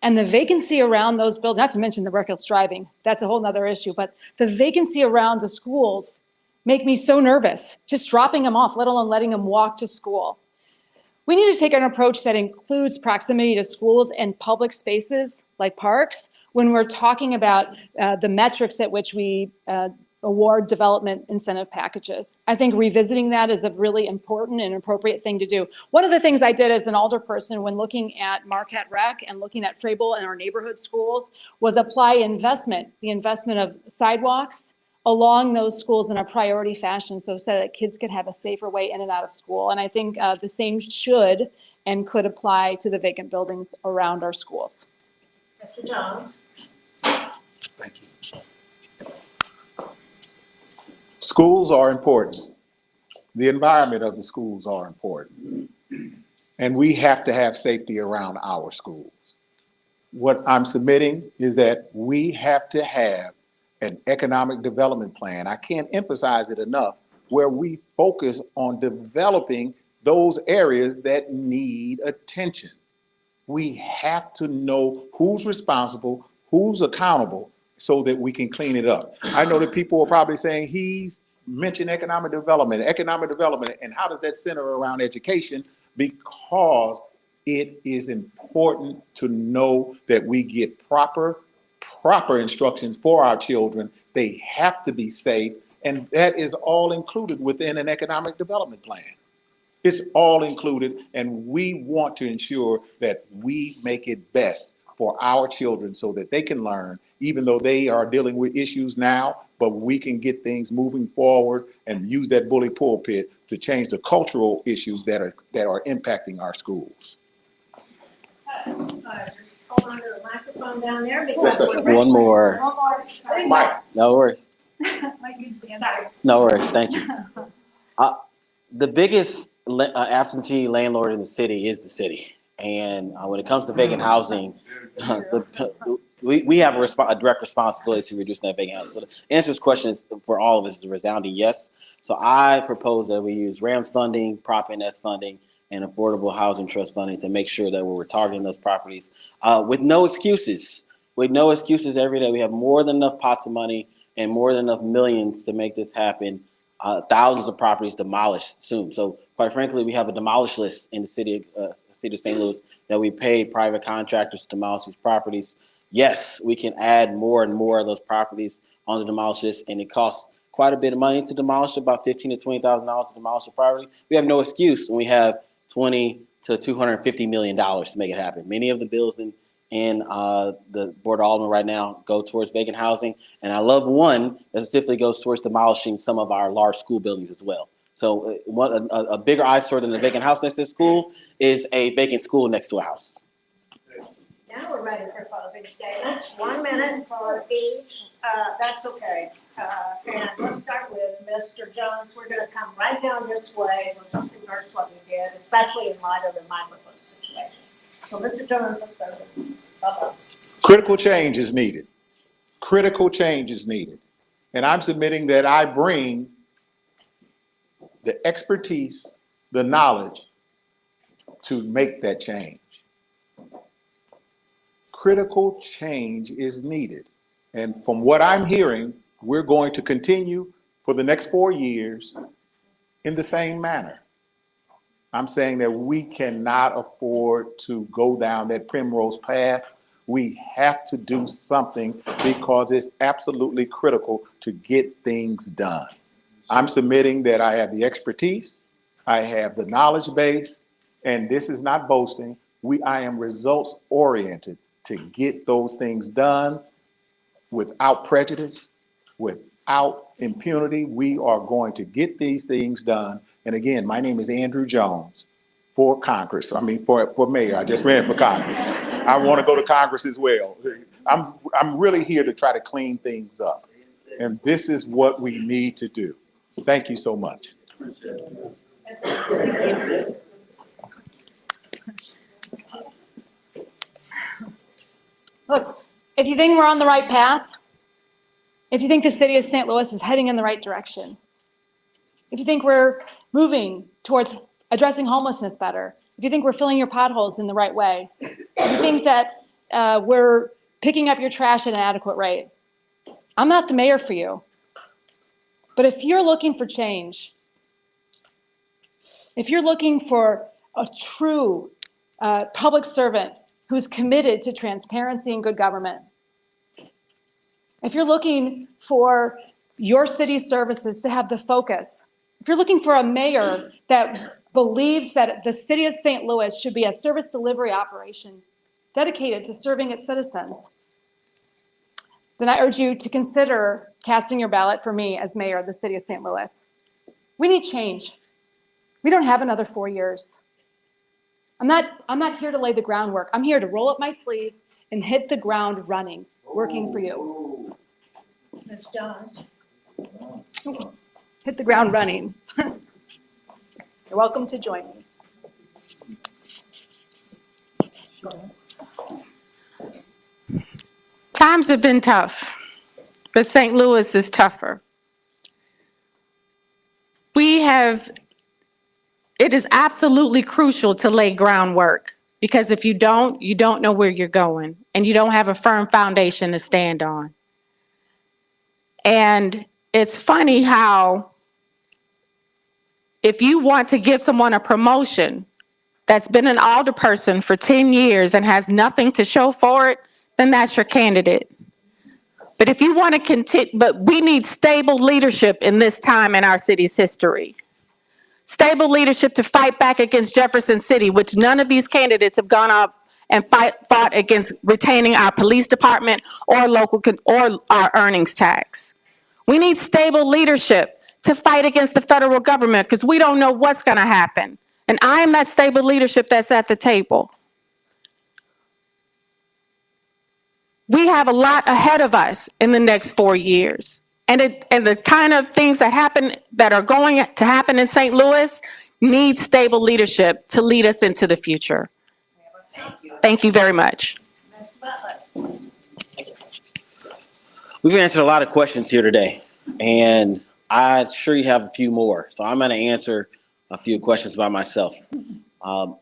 And the vacancy around those buildings, not to mention the reckless driving, that's a whole nother issue, but the vacancy around the schools make me so nervous, just dropping them off, let alone letting them walk to school. We need to take an approach that includes proximity to schools and public spaces like parks when we're talking about the metrics at which we award development incentive packages. I think revisiting that is a really important and appropriate thing to do. One of the things I did as an alderperson when looking at Marquette Rec and looking at Frable and our neighborhood schools was apply the investment of sidewalks along those schools in a priority fashion so that kids could have a safer way in and out of school. And I think the same should and could apply to the vacant buildings around our schools. Mr. Jones? Thank you. Schools are important. The environment of the schools are important. And we have to have safety around our schools. What I'm submitting is that we have to have an economic development plan. I can't emphasize it enough, where we focus on developing those areas that need attention. We have to know who's responsible, who's accountable, so that we can clean it up. I know that people are probably saying he's mentioned economic development, and how does that center around education? Because it is important to know that we get proper instructions for our children. They have to be safe, and that is all included within an economic development plan. It's all included, and we want to ensure that we make it best for our children so that they can learn, even though they are dealing with issues now, but we can get things moving forward and use that bully pulpit to change the cultural issues that are impacting our schools. Just hold on to the microphone down there. Yes, sir. One more. One more. Sorry. Mike. No worries. Sorry. No worries. Thank you. The biggest absentee landlord in the city is the city. And when it comes to vacant housing, we have a direct responsibility to reduce that vacant housing. So the answer to this question is, for all of us, is a resounding yes. So I propose that we use RAMS funding, Prop NS funding, and Affordable Housing Trust funding to make sure that we're targeting those properties with no excuses. With no excuses every day. We have more than enough pots of money and more than enough millions to make this happen. Thousands of properties demolished soon. So quite frankly, we have a demolish list in the city of St. Louis that we pay private contractors to demolish these properties. Yes, we can add more and more of those properties on the demolish list, and it costs quite a bit of money to demolish, about $15,000 to $20,000 to demolish a property. We have no excuse when we have $20 to $250 million to make it happen. Many of the bills in the Ward Alderman right now go towards vacant housing, and I love one that specifically goes towards demolishing some of our large school buildings as well. So a bigger eyesore than a vacant house next to a school is a vacant school next to a house. Now we're ready for closing statements. 1 minute for each. That's okay. And let's start with Mr. Jones. We're going to come right down this way. We'll just reverse what we did, especially in light of the microphone situation. So, Mr. Jones, let's start with you. Bye-bye. Critical change is needed. Critical change is needed. And I'm submitting that I bring the expertise, the knowledge to make that change. Critical change is needed. And from what I'm hearing, we're going to continue for the next 4 years in the same manner. I'm saying that we cannot afford to go down that primrose path We have to do something because it's absolutely critical to get things done. I'm submitting that I have the expertise, I have the knowledge base, and this is not boasting. I am results oriented to get those things done without prejudice, without impunity. We are going to get these things done. And again, my name is Andrew Jones for Congress. For mayor. I just ran for Congress. I want to go to Congress as well. I'm really here to try to clean things up. And this is what we need to do. Thank you so much. Look, if you think we're on the right path, if you think the city of St. Louis is heading in the right direction, if you think we're moving towards addressing homelessness better, if you think we're filling your potholes in the right way, if you think that we're picking up your trash at an adequate rate, I'm not the mayor for you. But if you're looking for change, if you're looking for a true public servant who's committed to transparency and good government, if you're looking for your city's services to have the focus, if you're looking for a mayor that believes that the city of St. Louis should be a service delivery operation dedicated to serving its citizens, then I urge you to consider casting your ballot for me as mayor of the city of St. Louis. We need change. We don't have another 4 years. I'm not here to lay the groundwork. I'm here to roll up my sleeves and hit the ground running, working for you. Ms. Jones? Hit the ground running. You're welcome to join me. Times have been tough, but St. Louis is tougher. It is absolutely crucial to lay groundwork, because if you don't know where you're going, and you don't have a firm foundation to stand on. And it's funny how if you want to give someone a promotion that's been an alderperson for 10 years and has nothing to show for it, then that's your candidate. But if you want to continue, but we need stable leadership in this time in our city's history. Stable leadership to fight back against Jefferson City, which none of these candidates have gone up and fought against retaining our police department or or our earnings tax. We need stable leadership to fight against the federal government, because we don't know what's going to happen. And I am that stable leadership that's at the table. We have a lot ahead of us in the next 4 years. And the kind of things that are going to happen in St. Louis need stable leadership to lead us into the future. Thank you very much. Ms. Butler? We've answered a lot of questions here today, and I'm sure you have a few more. So I'm going to answer a few questions by myself.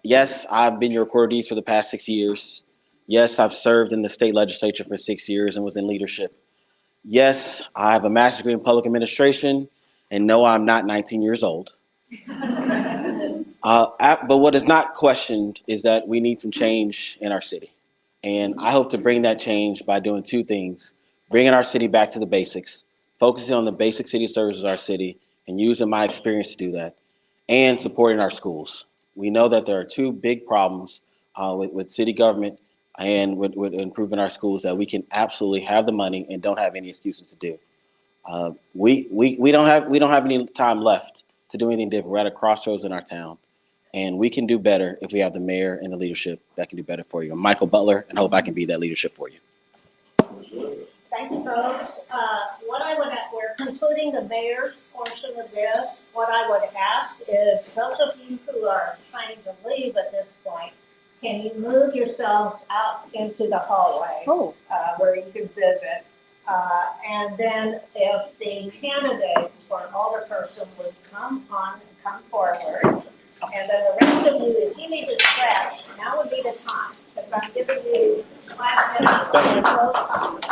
Yes, I've been your recordees for the past 6 years. Yes, I've served in the state legislature for 6 years and was in leadership. Yes, I have a master's degree in public administration, and no, I'm not 19 years old. But what is not questioned is that we need some change in our city. And I hope to bring that change by doing two things: bringing our city back to the basics, focusing on the basic city services of our city, and using my experience to do that, and supporting our schools. We know that there are two big problems with city government and with improving our schools that we can absolutely have the money and don't have any excuses to do. We don't have any time left to do anything different. We're at a crossroads in our town, and we can do better if we have the mayor and the leadership that can do better for you. I'm Michael Butler, and hope I can be that leadership for you. Thank you, folks. We're concluding the mayor's portion of this. What I would ask is those of you who are planning to leave at this point, can you move yourselves out into the hallway where you can visit? And then if the candidates for an alderperson would come forward, and then the rest of you, if you need to stretch, now would be the time, because I'm giving you 5 minutes to close comments.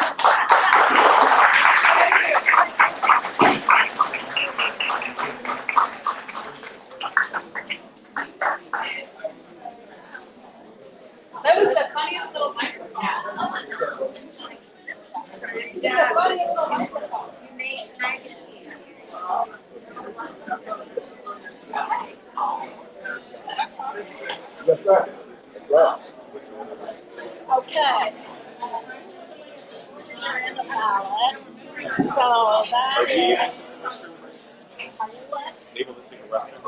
That was the funniest little microphone. in the ballot. So that is. Able to take a restroom?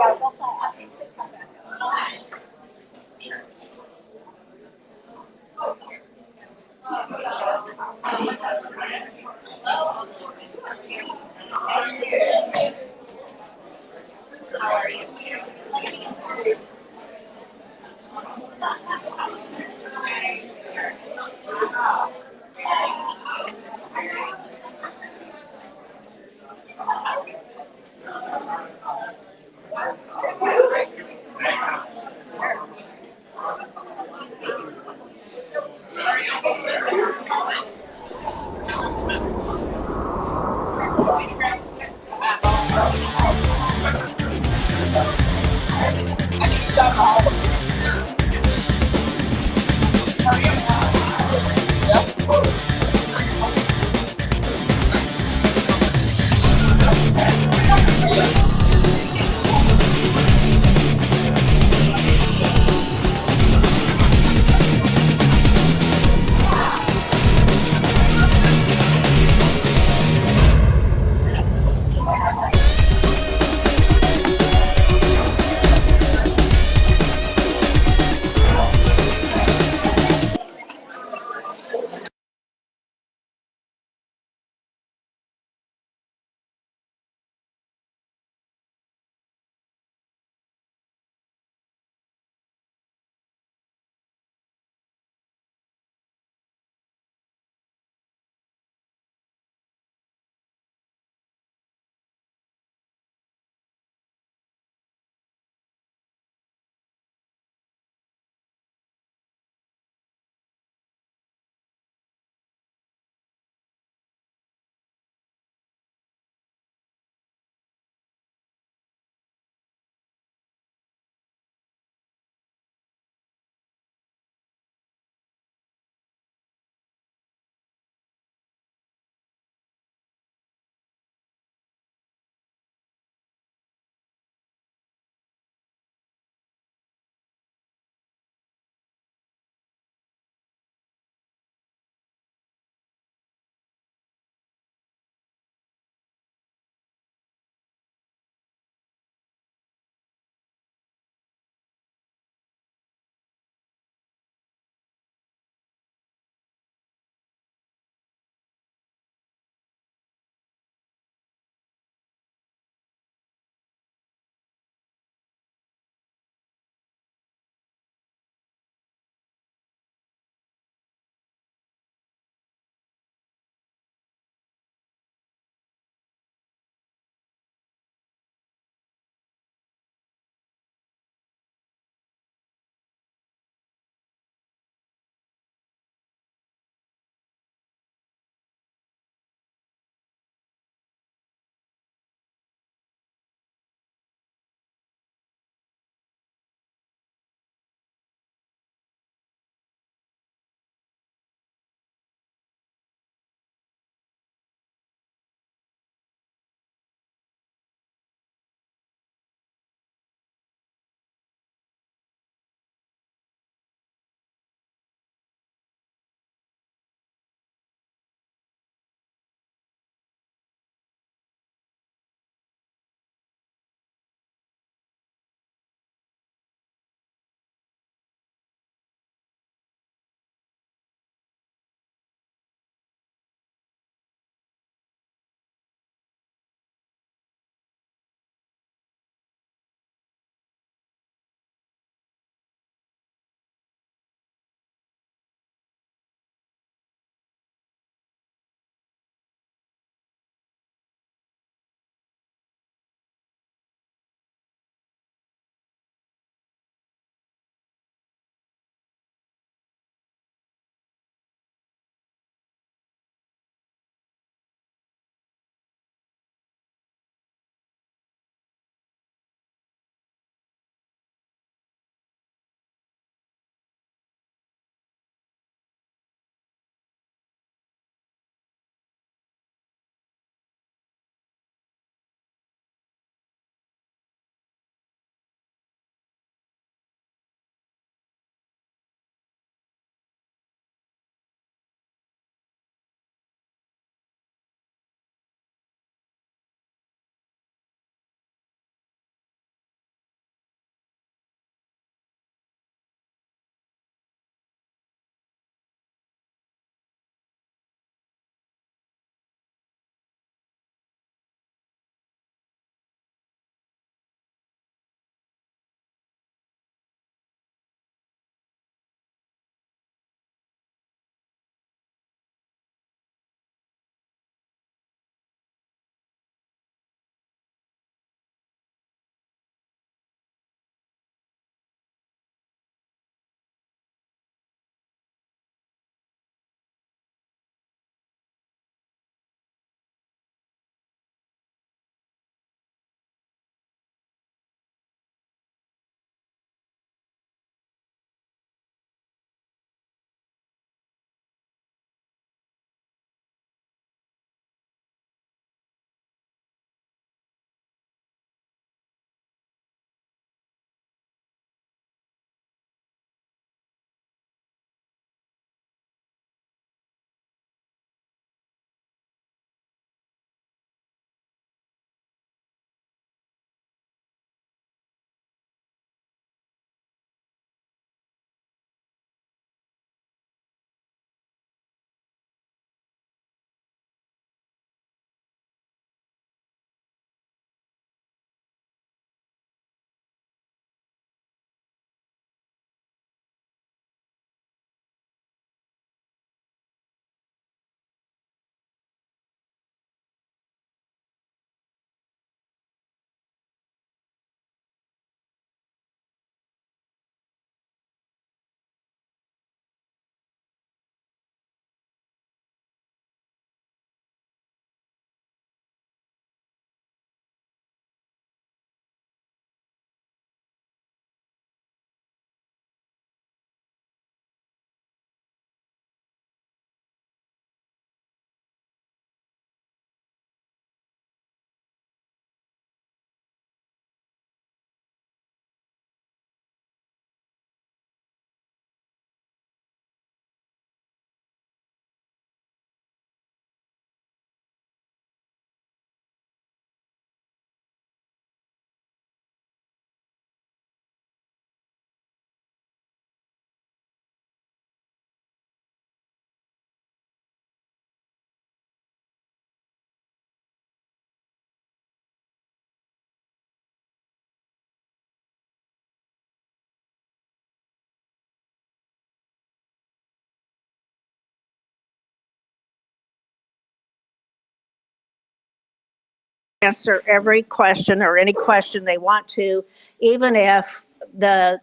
answer every question or any question they want to, even if the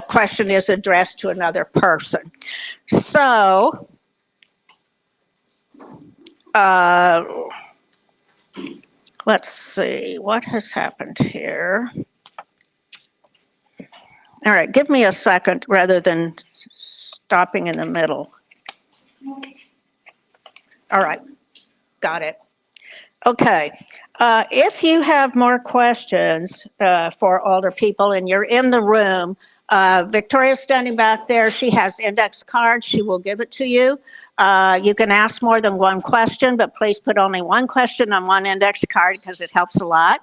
question is addressed to another person. So, let's see, what has happened here? All right, give me a second rather than stopping in the middle. All right, got it. Okay, if you have more questions for older people and you're in the room, Victoria's standing back there. She has index cards. She will give it to you. You can ask more than one question, but please put only one question on one index card because it helps a lot.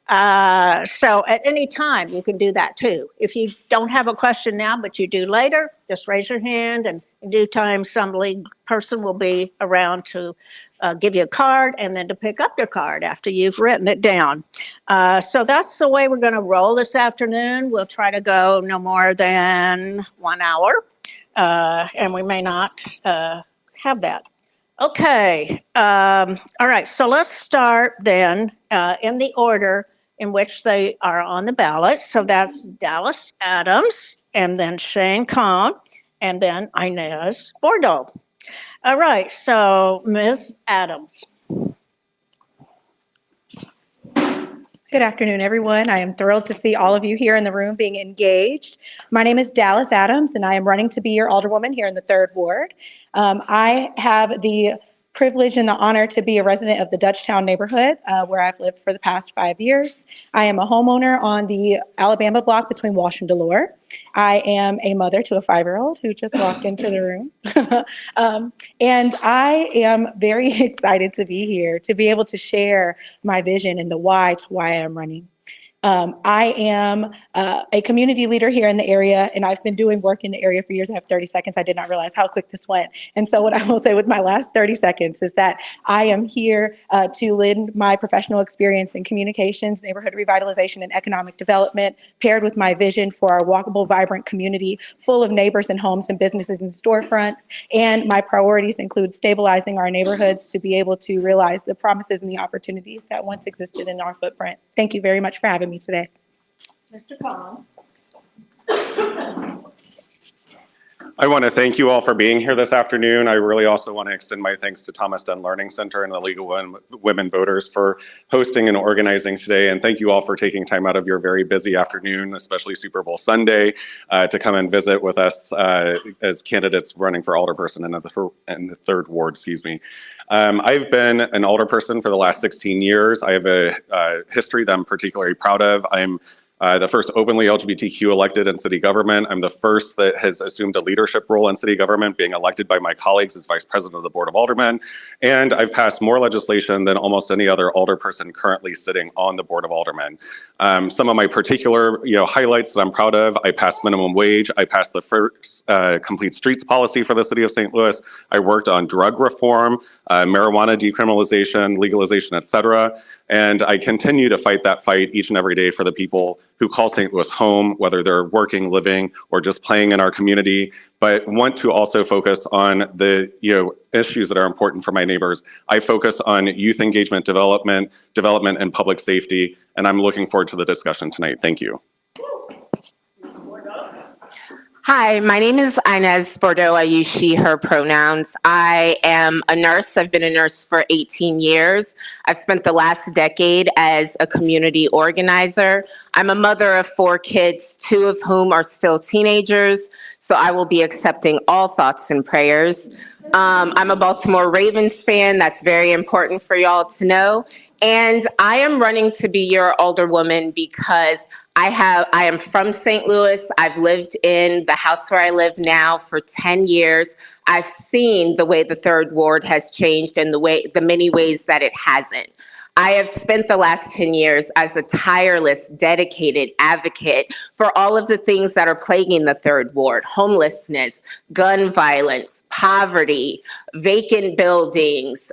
So at any time, you can do that too. If you don't have a question now, but you do later, just raise your hand, and in due time, some league person will be around to give you a card and then to pick up your card after you've written it down. So that's the way we're going to roll this afternoon. We'll try to go no more than 1 hour, and we may not have that. Okay. All right. So let's start then in the order in which they are on the ballot. So that's Dallas Adams, and then Shane Kahn, and then Inez Bordeaux. All right. So Ms. Adams. Good afternoon, everyone. I am thrilled to see all of you here in the room being engaged. My name is Dallas Adams, and I am running to be your alderwoman here in the 3rd Ward. I have the privilege and the honor to be a resident of the Dutchtown neighborhood, where I've lived for the past 5 years. I am a homeowner on the Alabama block between Walsh and Delore. I am a mother to a 5-year-old who just walked into the room. And I am very excited to be here, to be able to share my vision and the why to why I'm running. I am a community leader here in the area, and I've been doing work in the area for years. I have 30 seconds. I did not realize how quick this went. And so what I will say with my last 30 seconds is that I am here to lend my professional experience in communications, neighborhood revitalization, and economic development, paired with my vision for our walkable, vibrant community full of neighbors and homes and businesses and storefronts. And my priorities include stabilizing our neighborhoods to be able to realize the promises and the opportunities that once existed in our footprint. Thank you very much for having me today. Mr. Kahn. I want to thank you all for being here this afternoon. I really also want to extend my thanks to Thomas Dunn Learning Center and the League of Women Voters for hosting and organizing today. And thank you all for taking time out of your very busy afternoon, especially Super Bowl Sunday, to come and visit with us as candidates running for alderperson in the 3rd Ward, excuse me. I've been an alderperson for the last 16 years. I have a history that I'm particularly proud of. I'm the first openly LGBTQ elected in city government. I'm the first that has assumed a leadership role in city government, being elected by my colleagues as vice president of the Board of Aldermen. And I've passed more legislation than almost any other alderperson currently sitting on the Board of Aldermen. Some of my particular highlights that I'm proud of: I passed minimum wage. I passed the first complete streets policy for the city of St. Louis. I worked on drug reform, marijuana decriminalization, legalization, et cetera. And I continue to fight that fight each and every day for the people who call St. Louis home, whether they're working, living, or just playing in our community, but want to also focus on the issues that are important for my neighbors. I focus on youth engagement development, and public safety, and I'm looking forward to the discussion tonight. Thank you. Hi, my name is Inez Bordeaux. I use she, her pronouns. I am a nurse. I've been a nurse for 18 years. I've spent the last decade as a community organizer. I'm a mother of 4 kids, 2 of whom are still teenagers, so I will be accepting all thoughts and prayers. I'm a Baltimore Ravens fan. That's very important for y'all to know. And I am running to be your alderwoman because I am from St. Louis. I've lived in the house where I live now for 10 years. I've seen the way the 3rd Ward has changed and the many ways that it hasn't. I have spent the last 10 years as a tireless, dedicated advocate for all of the things that are plaguing the 3rd Ward: homelessness, gun violence, poverty, vacant buildings,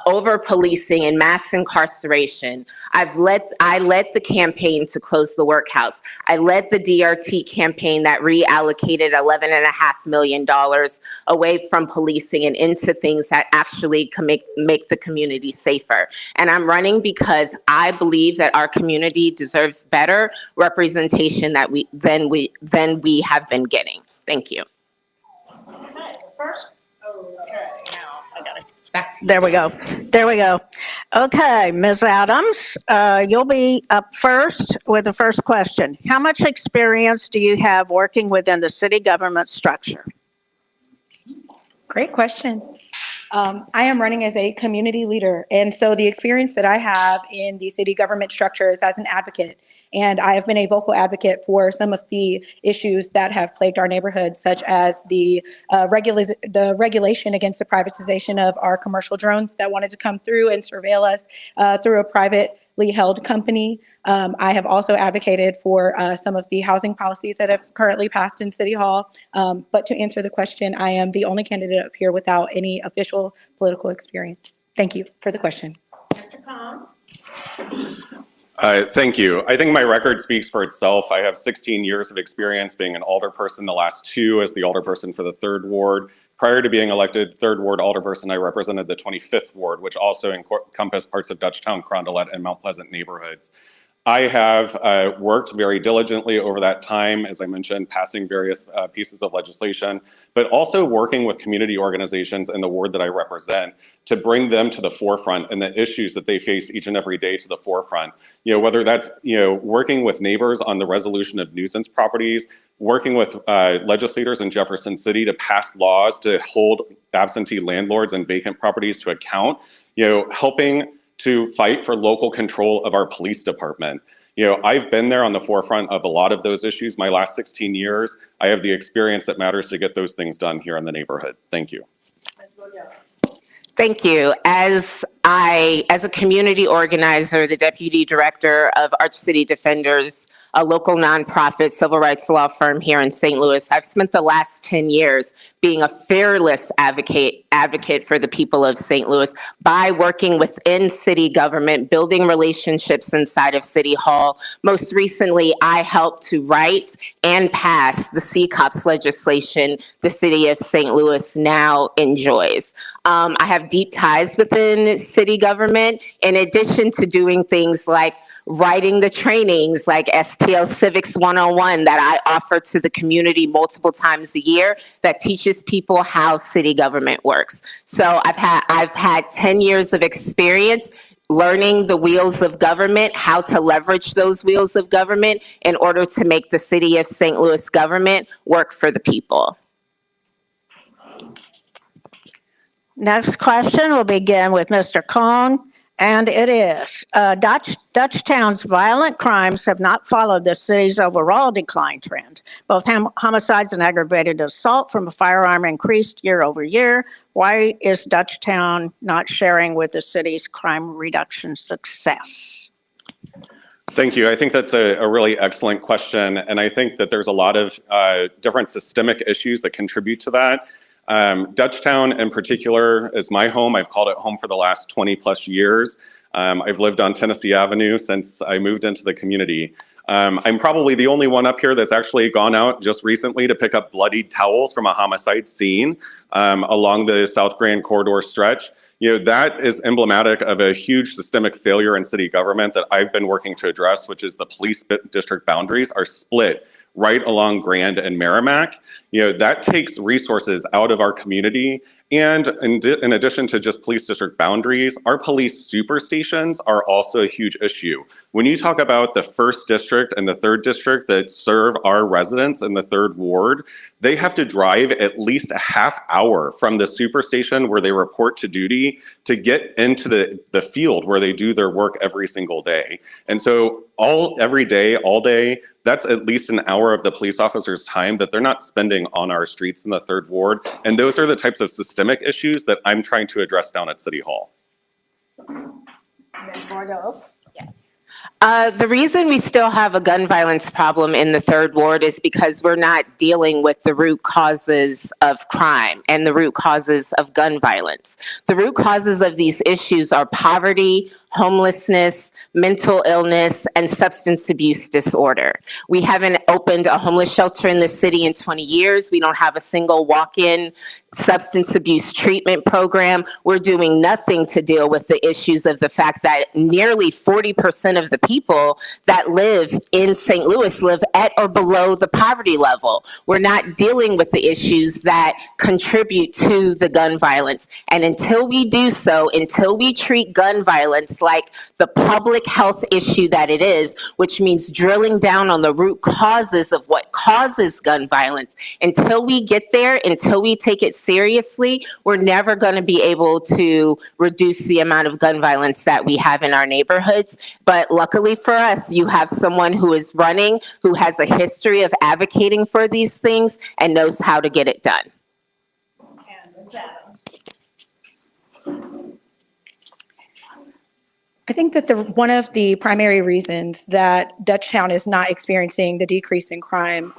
over-policing and mass incarceration. I led the campaign to close the workhouse. I led the DRT campaign that reallocated $11.5 million away from policing and into things that actually can make the community safer. And I'm running running because I believe that our community deserves better representation than we have been getting. Thank you. Okay, first, okay, now I got it. Back to you. There we go. There we go. Okay, Ms. Adams, you'll be up first with the first question. How much experience do you have working within the city government structure? Great question. I am running as a community leader, and so the experience that I have in the city government structure is as an advocate. And I have been a vocal advocate for some of the issues that have plagued our neighborhood, such as the regulation against the privatization of our commercial drones that wanted to come through and surveil us through a privately held company. I have also advocated for some of the housing policies that have currently passed in City Hall. But to answer the question, I am the only candidate up here without any official political experience. Thank you for the question. Mr. Khan? Thank you. I think my record speaks for itself. I have 16 years of experience being an alderperson, the last 2 as the alderperson for the 3rd Ward. Prior to being elected 3rd Ward alderperson, I represented the 25th Ward, which also encompassed parts of Dutchtown, Carondelet, and Mount Pleasant neighborhoods. I have worked very diligently over that time, as I mentioned, passing various pieces of legislation, but also working with community organizations in the ward that I represent to bring them to the forefront and the issues that they face each and every day to the forefront. You know, whether that's, working with neighbors on the resolution of nuisance properties, working with legislators in Jefferson City to pass laws to hold absentee landlords and vacant properties to account, helping to fight for local control of our police department. I've been there on the forefront of a lot of those issues my last 16 years. I have the experience that matters to get those things done here in the neighborhood. Thank you. Ms. Bordeaux? Thank you. As a community organizer, the deputy director of Arch City Defenders, a local nonprofit civil rights law firm here in St. Louis, I've spent the last 10 years being a fearless advocate for the people of St. Louis by working within city government, building relationships inside of City Hall. Most recently, I helped to write and pass the CCOPS legislation the city of St. Louis now enjoys. I have deep ties within city government, in addition to doing things like writing the trainings like STL Civics 101 that I offer to the community multiple times a year that teaches people how city government works. So I've had 10 years of experience learning the wheels of government, how to leverage those wheels of government in order to make the city of St. Louis government work for the people. Next question will begin with Mr. Kong. And it is, Dutchtown's violent crimes have not followed the city's overall decline trend. Both homicides and aggravated assault from a firearm increased year over year. Why is Dutchtown not sharing with the city's crime reduction success? Thank you. I think that's a really excellent question. And I think that there's a lot of different systemic issues that contribute to that. Dutchtown in particular is my home. I've called it home for the last 20 plus years. I've lived on Tennessee Avenue since I moved into the community. I'm probably the only one up here that's actually gone out just recently to pick up bloodied towels from a homicide scene along the South Grand Corridor stretch. That is emblematic of a huge systemic failure in city government that I've been working to address, which is the police district boundaries are split right along Grand and Merrimack. That takes resources out of our community. And in addition to just police district boundaries, our police superstations are also a huge issue. When you talk about the 1st District and the 3rd District that serve our residents in the 3rd Ward, they have to drive at least a half hour from the superstation where they report to duty to get into the field where they do their work every single day. And so every day, all day, that's at least an hour of the police officer's time that they're not spending on our streets in the 3rd Ward. And those are the types of systemic issues that I'm trying to address down at City Hall. Ms. Bordeaux? Yes. The reason we still have a gun violence problem in the 3rd Ward is because we're not dealing with the root causes of crime and the root causes of gun violence. The root causes of these issues are poverty, homelessness, mental illness, and substance abuse disorder. We haven't opened a homeless shelter in the city in 20 years. We don't have a single walk-in substance abuse treatment program. We're doing nothing to deal with the issues of the fact that nearly 40% of the people that live in St. Louis live at or below the poverty level. We're not dealing with the issues that contribute to the gun violence. And until we do so, until we treat gun violence like the public health issue that it is, which means drilling down on the root causes of what causes gun violence, until we get there, until we take it seriously, we're never going to be able to reduce the amount of gun violence that we have in our neighborhoods. But luckily for us, you have someone who is running, who has a history of advocating for these things and knows how to get it done. And Ms. Adams. I think that one of the primary reasons that Dutchtown is not experiencing the decrease in crime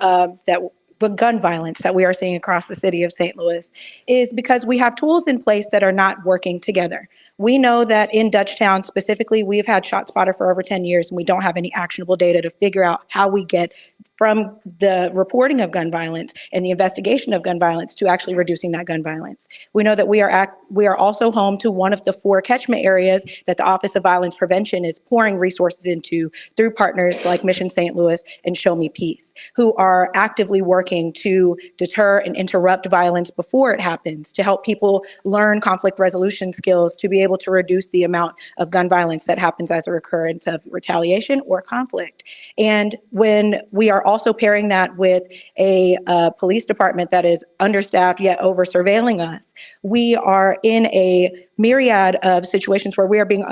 but gun violence that we are seeing across the city of St. Louis is because we have tools in place that are not working together. We know that in Dutchtown specifically, we've had ShotSpotter for over 10 years, and we don't have any actionable data to figure out how we get from the reporting of gun violence and the investigation of gun violence to actually reducing that gun violence. We know that we are also home to one of the 4 catchment areas that the Office of Violence Prevention is pouring resources into through partners like Mission St. Louis and Show Me Peace, who are actively working to deter and interrupt violence before it happens, to help people learn conflict resolution skills, to be able to reduce the amount of gun violence that happens as a recurrence of retaliation or conflict. And when we are also pairing that with a police department that is understaffed yet over surveilling us, we are in a myriad of situations where we are being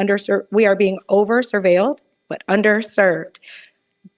over surveilled but underserved.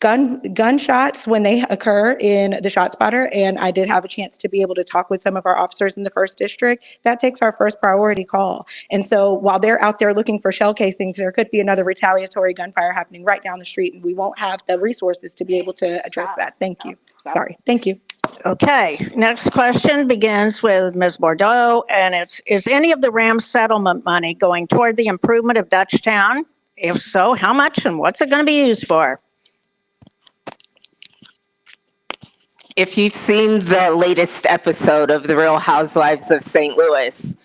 Gunshots, when they occur in the ShotSpotter, and I did have a chance to be able to talk with some of our officers in the 1st District, that takes our first priority call. And so while they're out there looking for shell casings, there could be another retaliatory gunfire happening right down the street, and we won't have the resources to be able to address that. Thank you. Sorry. Thank you. Okay, next question begins with Ms. Bordeaux, and is any of the RAM settlement money going toward the improvement of Dutchtown? If so, how much and what's it going to be used for? If you've seen the latest episode of The Real Housewives of St. Louis,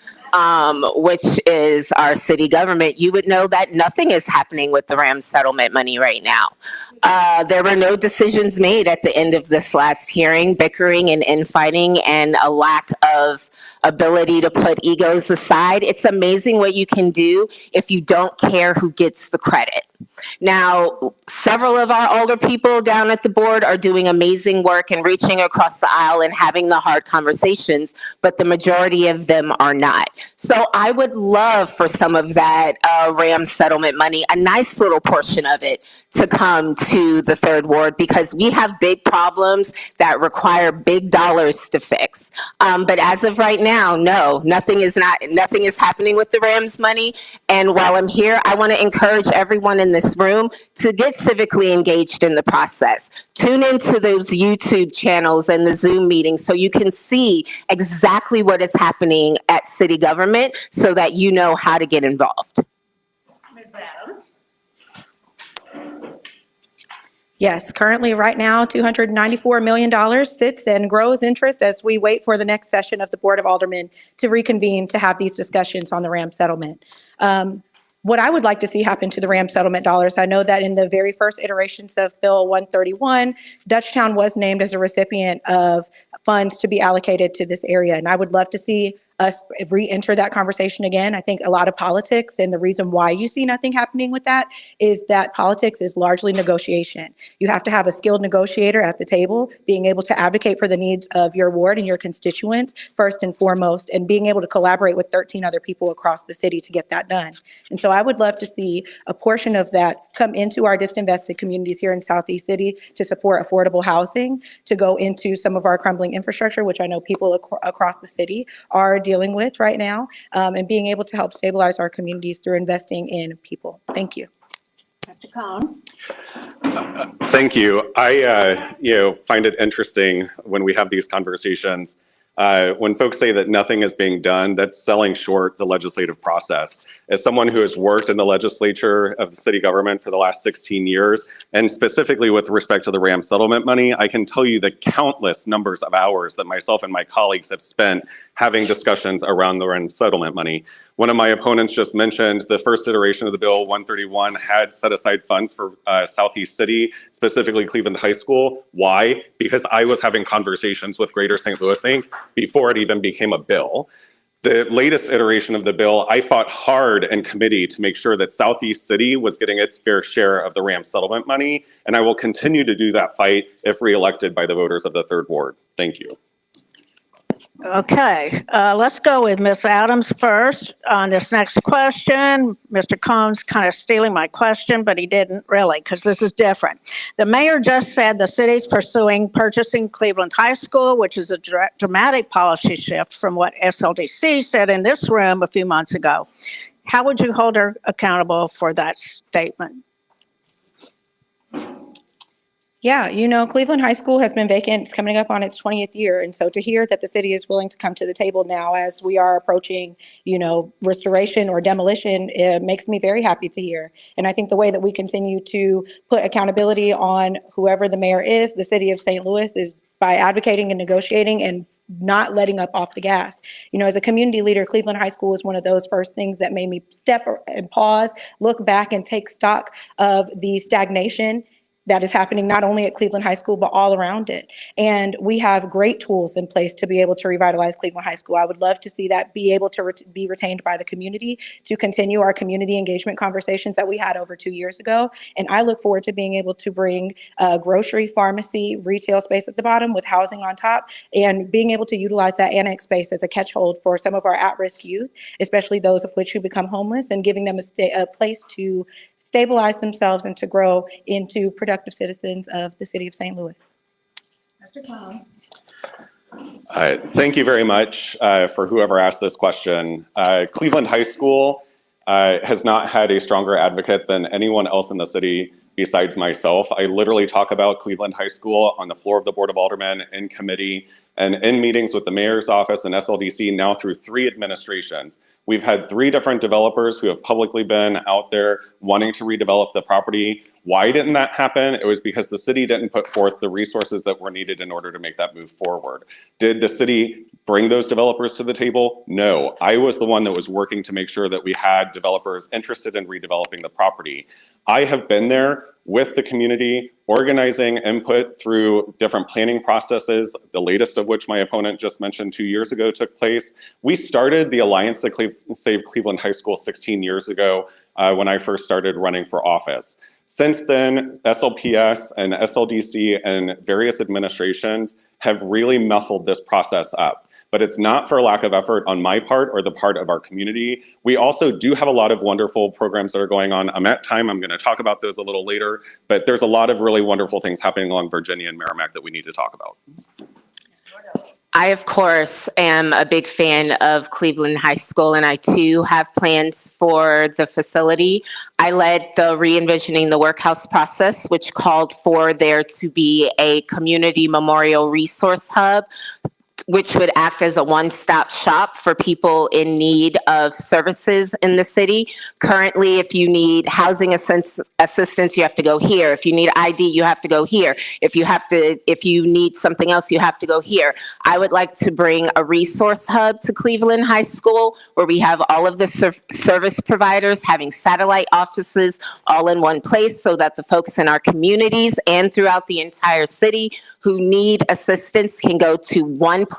which is our city government, you would know that nothing is happening with the RAM settlement money right now. There were no decisions made at the end of this last hearing, bickering and infighting and a lack of ability to put egos aside. It's amazing what you can do if you don't care who gets the credit. Now, several of our older people down at the board are doing amazing work and reaching across the aisle and having the hard conversations, but the majority of them are not. So I would love for some of that RAM settlement money, a nice little portion of it, to come to the 3rd Ward, because we have big problems that require big dollars to fix. But as of right now, no, nothing is happening with the RAM's money. And while I'm here, I want to encourage everyone in this room to get civically engaged in the process. Tune into those YouTube channels and the Zoom meetings so you can see exactly what is happening at city government so that you know how to get involved. Ms. Adams. Yes, currently right now, $294 million sits and grows interest as we wait for the next session of the Board of Aldermen to reconvene to have these discussions on the RAM settlement. What I would like to see happen to the RAM settlement dollars, I know that in the very first iterations of Bill 131, Dutchtown was named as a recipient of funds to be allocated to this area. And I would love to see us re-enter that conversation again. I think a lot of politics, and the reason why you see nothing happening with that is that politics is largely negotiation. You have to have a skilled negotiator at the table, being able to advocate for the needs of your ward and your constituents first and foremost, and being able to collaborate with 13 other people across the city to get that done. And so I would love to see a portion of that come into our disinvested communities here in Southeast City to support affordable housing, to go into some of our crumbling infrastructure, which I know people across the city are dealing with right now, and being able to help stabilize our communities through investing in people. Thank you. Mr. Cohn. Thank you. I find it interesting when we have these conversations When folks say that nothing is being done, that's selling short the legislative process. As someone who has worked in the legislature of the city government for the last 16 years, and specifically with respect to the RAM settlement money, I can tell you the countless numbers of hours that myself and my colleagues have spent having discussions around the RAM settlement money. One of my opponents just mentioned the first iteration of the bill, 131, had set aside funds for Southeast City, specifically Cleveland High School. Why? Because I was having conversations with Greater St. Louis Inc. before it even became a bill. The latest iteration of the bill, I fought hard in committee to make sure that Southeast City was getting its fair share of the RAM settlement money, and I will continue to do that fight if reelected by the voters of the 3rd Ward. Thank you. Okay, let's go with Ms. Adams first on this next question. Mr. Cohn's kind of stealing my question, but he didn't really, because this is different. The mayor just said the city's purchasing Cleveland High School, which is a dramatic policy shift from what SLDC said in this room a few months ago. How would you hold her accountable for that statement? Yeah, you know, Cleveland High School has been vacant. It's coming up on its 20th year. And so to hear that the city is willing to come to the table now as we are approaching, you know, restoration or demolition, it makes me very happy to hear. And I think the way that we continue to put accountability on whoever the mayor is, the city of St. Louis, is by advocating and negotiating and not letting up off the gas. You know, as a community leader, Cleveland High School was one of those first things that made me step and pause, look back and take stock of the stagnation that is happening not only at Cleveland High School, but all around it. And we have great tools in place to be able to revitalize Cleveland High School. I would love to see that be able to be retained by the community, to continue our community engagement conversations that we had over 2 years ago. And I look forward to being able to bring grocery, pharmacy, retail space at the bottom with housing on top, and being able to utilize that annex space as a catch-hold for some of our at-risk youth, especially those of which who become homeless, and giving them a place to stabilize themselves and to grow into productive citizens of the city of St. Louis. Mr. Cohn. Thank you very much for whoever asked this question. Cleveland High School has not had a stronger advocate than anyone else in the city besides myself. I literally talk about Cleveland High School on the floor of the Board of Aldermen, in committee, and in meetings with the mayor's office and SLDC now through 3 administrations. We've had 3 different developers who have publicly been out there wanting to redevelop the property. Why didn't that happen? It was because the city didn't put forth the resources that were needed in order to make that move forward. Did the city bring those developers to the table? No. I was the one that was working to make sure that we had developers interested in redeveloping the property. I have been there with the community, organizing input through different planning processes, the latest of which my opponent just mentioned 2 years ago took place. We started the Alliance to Save Cleveland High School 16 years ago when I first started running for office. Since then, SLPS and SLDC and various administrations have really muffled this process up. But it's not for a lack of effort on my part or the part of our community. We also do have a lot of wonderful programs that are going on. I'm at time, I'm gonna talk about those a little later, but there's a lot of really wonderful things happening along Virginia and Merrimack that we need to talk about. I, of course, am a big fan of Cleveland High School, and I too have plans for the facility. I led the re-envisioning the workhouse process, which called for there to be a community memorial resource hub, which would act as a one-stop shop for people in need of services in the city. Currently, if you need housing assistance, you have to go here. If you need ID, you have to go here. If you need something else, you have to go here. I would like to bring a resource hub to Cleveland High School where we have all of the service providers having satellite offices all in one place so that the folks in our communities and throughout the entire city who need assistance can go to one place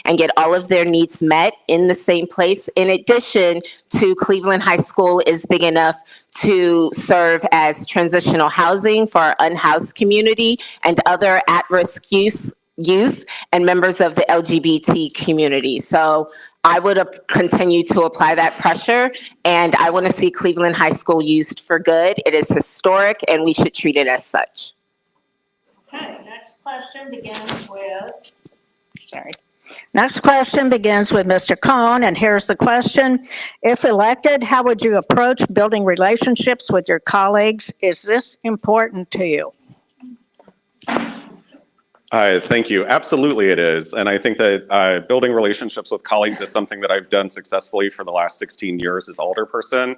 and get all of their needs met in the same place. In addition to, Cleveland High School is big enough to serve as transitional housing for our unhoused community and other at-risk youth and members of the LGBT community. So I would continue to apply that pressure, and I want to see Cleveland High School used for good. It is historic, and we should treat it as such. Okay, next question begins with. Next question begins with Mr. Cohn, and here's the question. If elected, how would you approach building relationships with your colleagues? Is this important to you? Thank you. Absolutely it is. And I think that building relationships with colleagues is something that I've done successfully for the last 16 years as alderperson.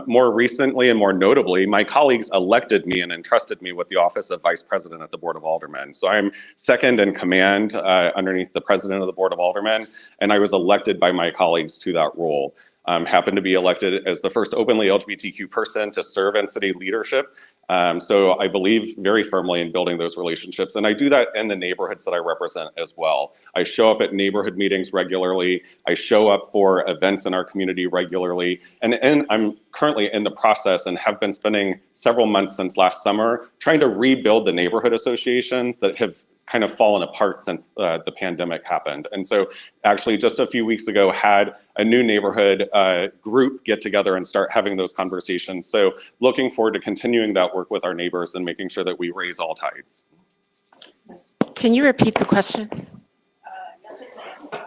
More recently and more notably, my colleagues elected me and entrusted me with the office of Vice President at the Board of Aldermen. So I'm second in command underneath the President of the Board of Aldermen, and I was elected by my colleagues to that role. Happened to be elected as the first openly LGBTQ person to serve in city leadership. So I believe very firmly in building those relationships, and I do that in the neighborhoods that I represent as well. I show up at neighborhood meetings regularly. I show up for events in our community regularly, and I'm currently in the process and have been spending several months since last summer trying to rebuild the neighborhood associations that have kind of fallen apart since the pandemic happened. And so actually just a few weeks ago had a new neighborhood group get together and start having those conversations. So looking forward to continuing that work with our neighbors and making sure that we raise all tides. Can you repeat the question? Yes, ma'am.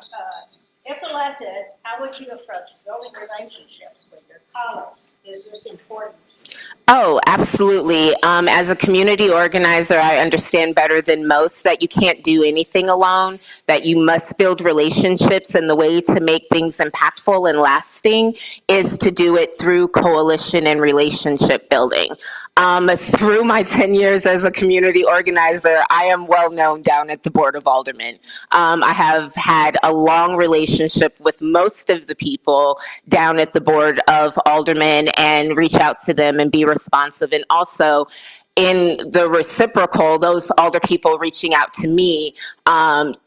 If elected, how would you approach building relationships with your colleagues? Is this important? Oh, absolutely. As a community organizer, I understand better than most that you can't do anything alone, that you must build relationships, and the way to make things impactful and lasting is to do it through coalition and relationship building. Through my 10 years as a community organizer, I am well known down at the Board of Aldermen. I have had a long relationship with most of the people down at the Board of Aldermen and reach out to them and be responsive, and also in the reciprocal, those alder people reaching out to me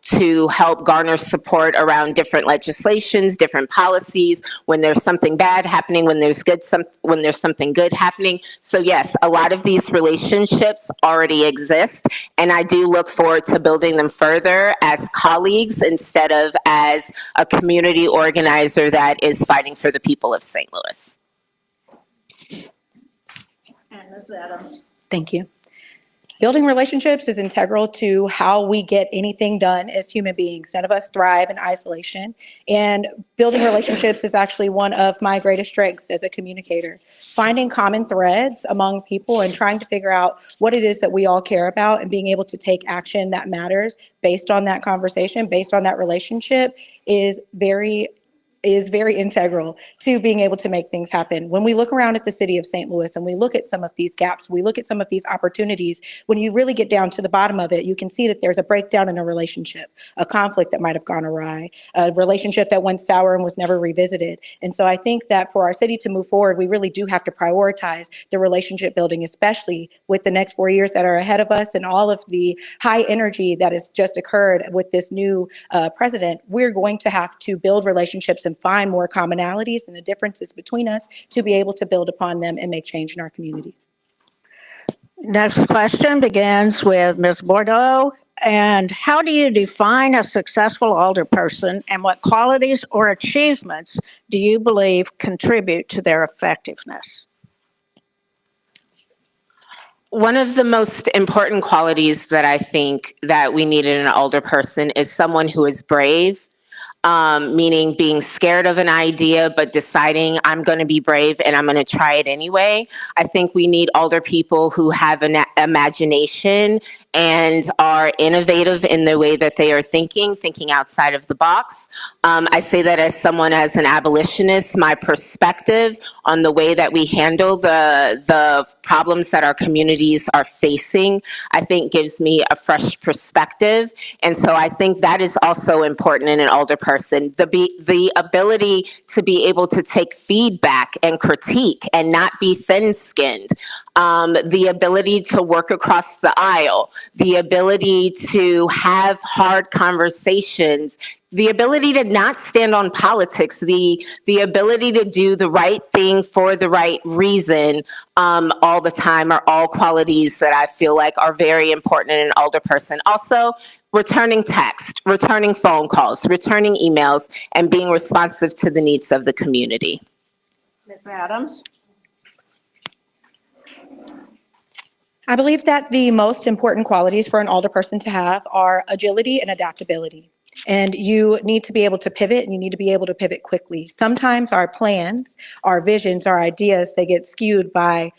to help garner support around different legislations, different policies, when there's something bad happening, when there's something good happening. So yes, a lot of these relationships already exist, and I do look forward to building them further as colleagues instead of as a community organizer that is fighting for the people of St. Louis. And Ms. Adams? Thank you. Building relationships is integral to how we get anything done as human beings. None of us thrive in isolation, and building relationships is actually one of my greatest strengths as a communicator. Finding common threads among people and trying to figure out what it is that we all care about and being able to take action that matters based on that conversation, based on that relationship is very integral to being able to make things happen. When we look around at the city of St. Louis and we look at some of these gaps, we look at some of these opportunities, when you really get down to the bottom of it, you can see that there's a breakdown in a relationship, a conflict that might have gone awry, a relationship that went sour and was never revisited. And so I think that for our city to move forward, we really do have to prioritize the relationship building, especially with the next 4 years that are ahead of us and all of the high energy that has just occurred with this new president. We're going to have to build relationships and find more commonalities and the differences between us to be able to build upon them and make change in our communities. Next question begins with Ms. Bordeaux. And how do you define a successful alderperson, and what qualities or achievements do you believe contribute to their effectiveness? One of the most important qualities that I think that we need in an alderperson is someone who is brave, meaning being scared of an idea, but deciding I'm going to be brave and I'm going to try it anyway. I think we need older people who have an imagination and are innovative in the way that they are thinking outside of the box. I say that as someone, as an abolitionist, my perspective on the way that we handle the problems that our communities are facing, I think gives me a fresh perspective. And so I think that is also important in an older person, the ability to be able to take feedback and critique and not be thin-skinned, the ability to work across the aisle, the ability to have hard conversations, the ability to not stand on politics, the ability to do the right thing for the right reason all the time are all qualities that I feel like are very important in an older person. Also, returning text, returning phone calls, returning emails, and being responsive to the needs of the community. Ms. Adams? I believe that the most important qualities for an alderperson to have are agility and adaptability. And you need to be able to pivot, and you need to be able to pivot quickly. Sometimes our plans, our visions, our ideas, they get skewed by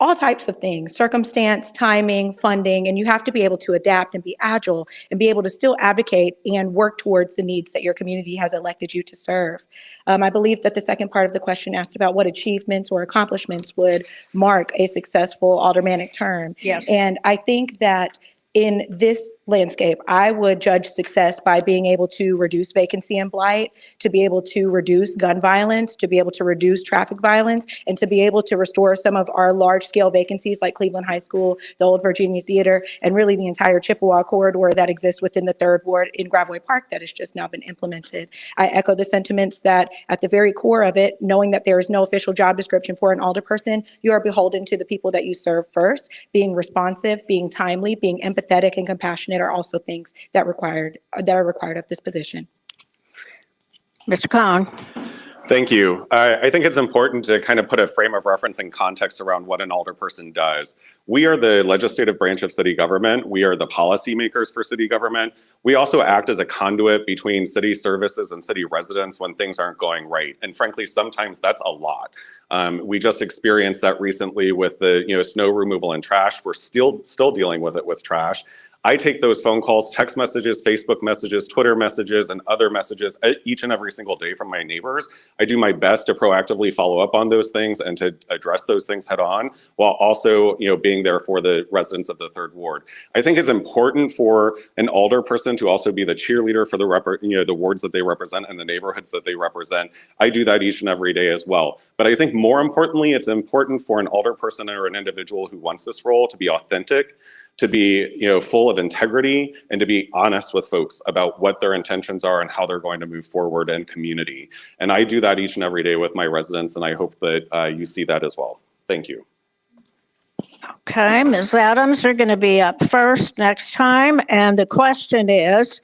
all types of things, circumstance, timing, funding, and you have to be able to adapt and be agile and be able to still advocate and work towards the needs that your community has elected you to serve. I believe that the second part of the question asked about what achievements or accomplishments would mark a successful aldermanic term. Yes. And I think that in this landscape, I would judge success by being able to reduce vacancy and blight, to be able to reduce gun violence, to be able to reduce traffic violence, and to be able to restore some of our large-scale vacancies like Cleveland High School, the Old Virginia Theater, and really the entire Chippewa corridor that exists within the 3rd Ward in Gravois Park that has just now been implemented. I echo the sentiments that at the very core of it, knowing that there is no official job description for an alderperson, you are beholden to the people that you serve first. Being responsive, being timely, being empathetic and compassionate are also things that are required of this position. Mr. Cohn. Thank you. I think it's important to kind of put a frame of reference and context around what an alderperson does. We are the legislative branch of city government. We are the policymakers for city government. We also act as a conduit between city services and city residents when things aren't going right. And frankly, sometimes that's a lot. We just experienced that recently with the snow removal and trash. We're still dealing with it with trash. I take those phone calls, text messages, Facebook messages, Twitter messages, and other messages each and every single day from my neighbors. I do my best to proactively follow up on those things and to address those things head on, while also being there for the residents of the 3rd Ward. I think it's important for an alderperson to also be the cheerleader for the wards that they represent and the neighborhoods that they represent. I do that each and every day as well. But I think more importantly, it's important for an alderperson or an individual who wants this role to be authentic, to be full of integrity, and to be honest with folks about what their intentions are and how they're going to move forward in community. And I do that each and every day with my residents, and I hope that you see that as well. Thank you. Okay, Ms. Adams, you're going to be up first next time. And the question is,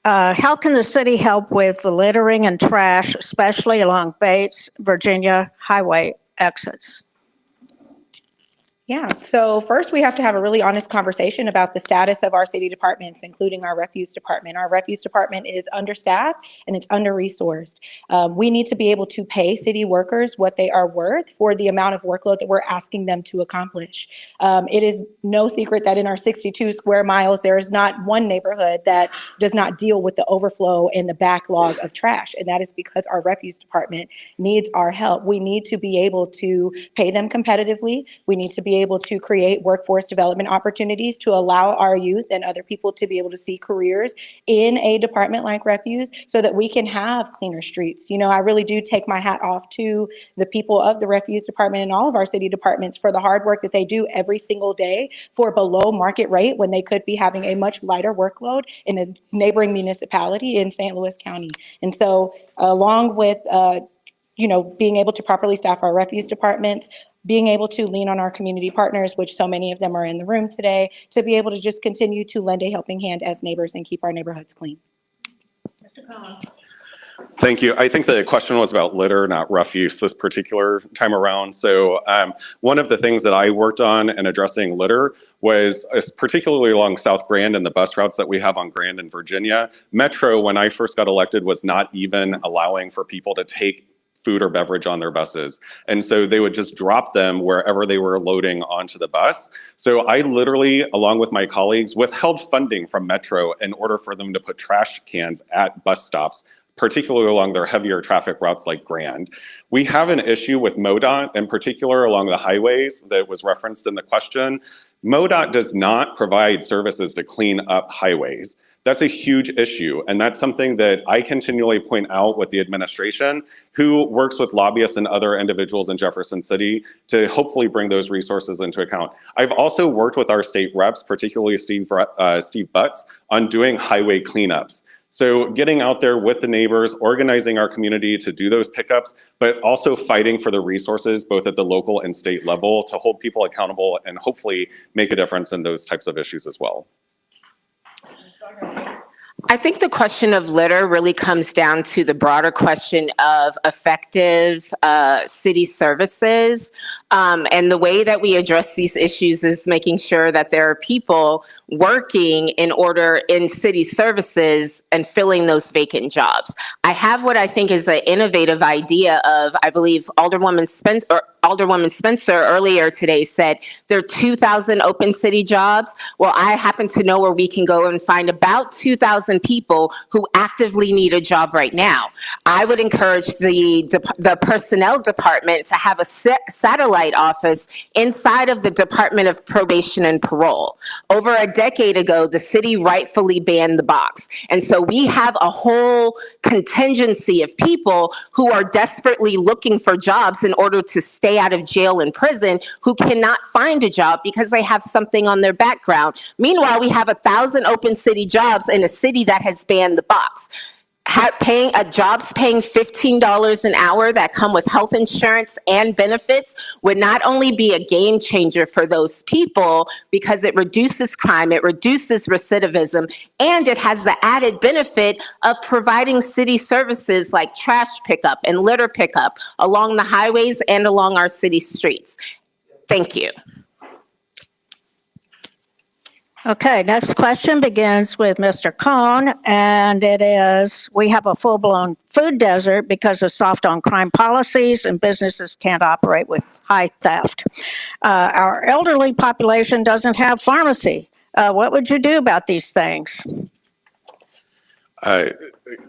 how can the city help with the littering and trash, especially along Bates, Virginia highway exits? Yeah, so first we have to have a really honest conversation about the status of our city departments, including our refuse department. Our refuse department is understaffed and it's under-resourced. We need to be able to pay city workers what they are worth for the amount of workload that we're asking them to accomplish. It is no secret that in our 62 square miles, there is not one neighborhood that does not deal with the overflow and the backlog of trash. And that is because our refuse department needs our help. We need to be able to pay them competitively. We need to be able to create workforce development opportunities to allow our youth and other people to be able to see careers in a department like refuse so that we can have cleaner streets. I really do take my hat off to the people of the refuse department and all of our city departments for the hard work that they do every single day for below market rate when they could be having a much lighter workload in a neighboring municipality in St. Louis County. And so along with being able to properly staff our refuse departments, being able to lean on our community partners, which so many of them are in the room today, to be able to just continue to lend a helping hand as neighbors and keep our neighborhoods clean. Mr. Cohen. Thank you. I think the question was about litter, not refuse this particular time around. So one of the things that I worked on in addressing litter was particularly along South Grand and the bus routes that we have on Grand in Virginia. Metro, when I first got elected, was not even allowing for people to take food or beverage on their buses. And so they would just drop them wherever they were loading onto the bus. So I literally, along with my colleagues, withheld funding from Metro in order for them to put trash cans at bus stops, particularly along their heavier traffic routes like Grand. We have an issue with MoDOT, in particular along the highways that was referenced in the question. MoDOT does not provide services to clean up highways. That's a huge issue, and that's something that I continually point out with the administration, who works with lobbyists and other individuals in Jefferson City to hopefully bring those resources into account. I've also worked with our state reps, particularly Steve Butts, on doing highway cleanups. So getting out there with the neighbors, organizing our community to do those pickups, but also fighting for the resources both at the local and state level to hold people accountable and hopefully make a difference in those types of issues as well. I think the question of litter really comes down to the broader question of effective city services. And the way that we address these issues is making sure that there are people working in city services and filling those vacant jobs. I have what I think is an innovative idea of, I believe Alderwoman Spencer earlier today said there are 2,000 open city jobs. Well, I happen to know where we can go and find about 2,000 people who actively need a job right now. I would encourage the personnel department to have a satellite office inside of the Department of Probation and Parole. Over a decade ago, the city rightfully banned the box. And so we have a whole contingency of people who are desperately looking for jobs in order to stay out of jail and prison, who cannot find a job because they have something on their background. Meanwhile, we have 1,000 open city jobs in a city that has banned the box. Jobs paying $15 an hour that come with health insurance and benefits would not only be a game changer for those people because it reduces crime, it reduces recidivism, and it has the added benefit of providing city services like trash pickup and litter pickup along the highways and along our city streets. Thank you. Okay, next question begins with Mr. Cohn, and it is, we have a full-blown food desert because of soft on crime policies and businesses can't operate with high theft. Our elderly population doesn't have pharmacy. What would you do about these things? A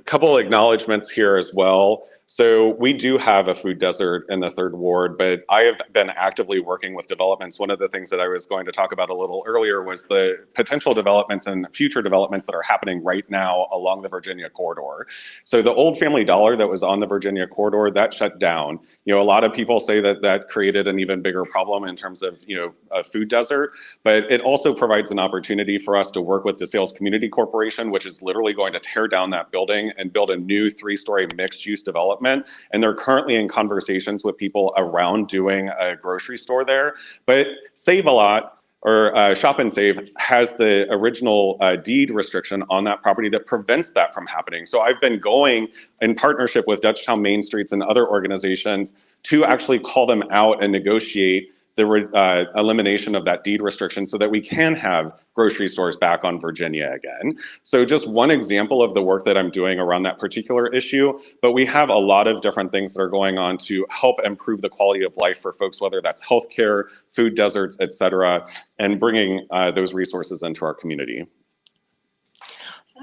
couple acknowledgements here as well. So we do have a food desert in the 3rd Ward, but I have been actively working with developments. One of the things that I was going to talk about a little earlier was the potential developments and future developments that are happening right now along the Virginia corridor. So the old Family Dollar that was on the Virginia corridor, that shut down. You know, a lot of people say that that created an even bigger problem in terms of, you know, a food desert, but it also provides an opportunity for us to work with the Sales Community Corporation, which is literally going to tear down that building and build a new 3-story mixed-use development. And they're currently in conversations with people around doing a grocery store there. But Save a Lot, or Shop and Save, has the original deed restriction on that property that prevents that from happening. So I've been going in partnership with Dutchtown Main Streets and other organizations to actually call them out and negotiate the elimination of that deed restriction so that we can have grocery stores back on Virginia again. So just one example of the work that I'm doing around that particular issue, but we have a lot of different things that are going on to help improve the quality of life for folks, whether that's healthcare, food deserts, et cetera, and bringing those resources into our community.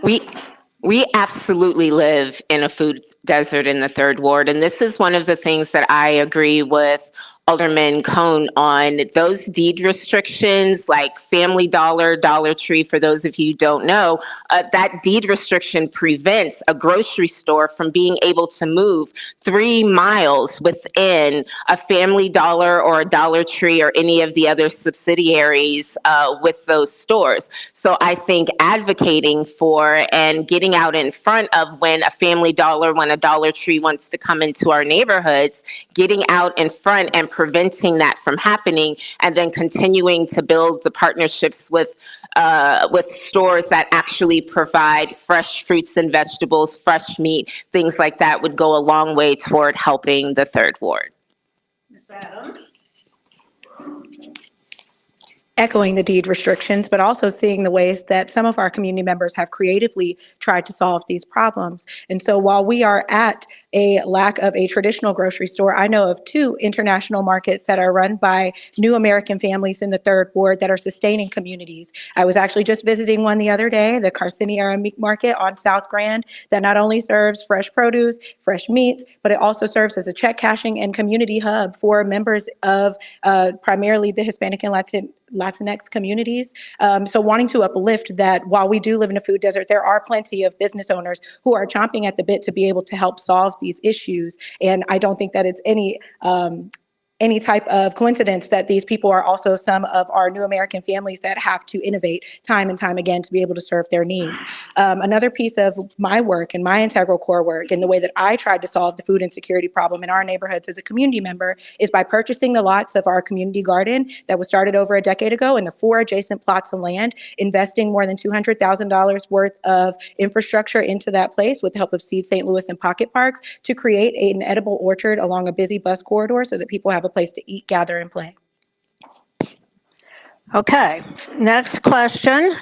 We absolutely live in a food desert in the 3rd Ward, and this is one of the things that I agree with Alderman Cohn on. Those deed restrictions like Family Dollar, Dollar Tree, for those of you who don't know, that deed restriction prevents a grocery store from being able to move 3 miles within a Family Dollar or a Dollar Tree or any of the other subsidiaries with those stores. So I think advocating for and getting out in front of when a Family Dollar, when a Dollar Tree wants to come into our neighborhoods, getting out in front and preventing that from happening, and then continuing to build the partnerships with stores that actually provide fresh fruits and vegetables, fresh meat, things like that would go a long way toward helping the 3rd Ward. Ms. Adams? Echoing the deed restrictions, but also seeing the ways that some of our community members have creatively tried to solve these problems. And so while we are at a lack of a traditional grocery store, I know of 2 international markets that are run by new American families in the 3rd Ward that are sustaining communities. I was actually just visiting one the other day, the Carcini-Era Meat Market on South Grand, that not only serves fresh produce, fresh meats, but it also serves as a check cashing and community hub for members of primarily the Hispanic and Latinx communities. So wanting to uplift that while we do live in a food desert, there are plenty of business owners who are chomping at the bit to be able to help solve these issues. And I don't think that it's any any type of coincidence that these people are also some of our new American families that have to innovate time and time again to be able to serve their needs. Another piece of my work and my integral core work and the way that I tried to solve the food insecurity problem in our neighborhoods as a community member is by purchasing the lots of our community garden that was started over a decade ago and the 4 adjacent plots of land, investing more than $200,000 worth of infrastructure into that place with the help of Seed St. Louis and Pocket Parks to create an edible orchard along a busy bus corridor so that people have a place to eat, gather, and play. Okay, next question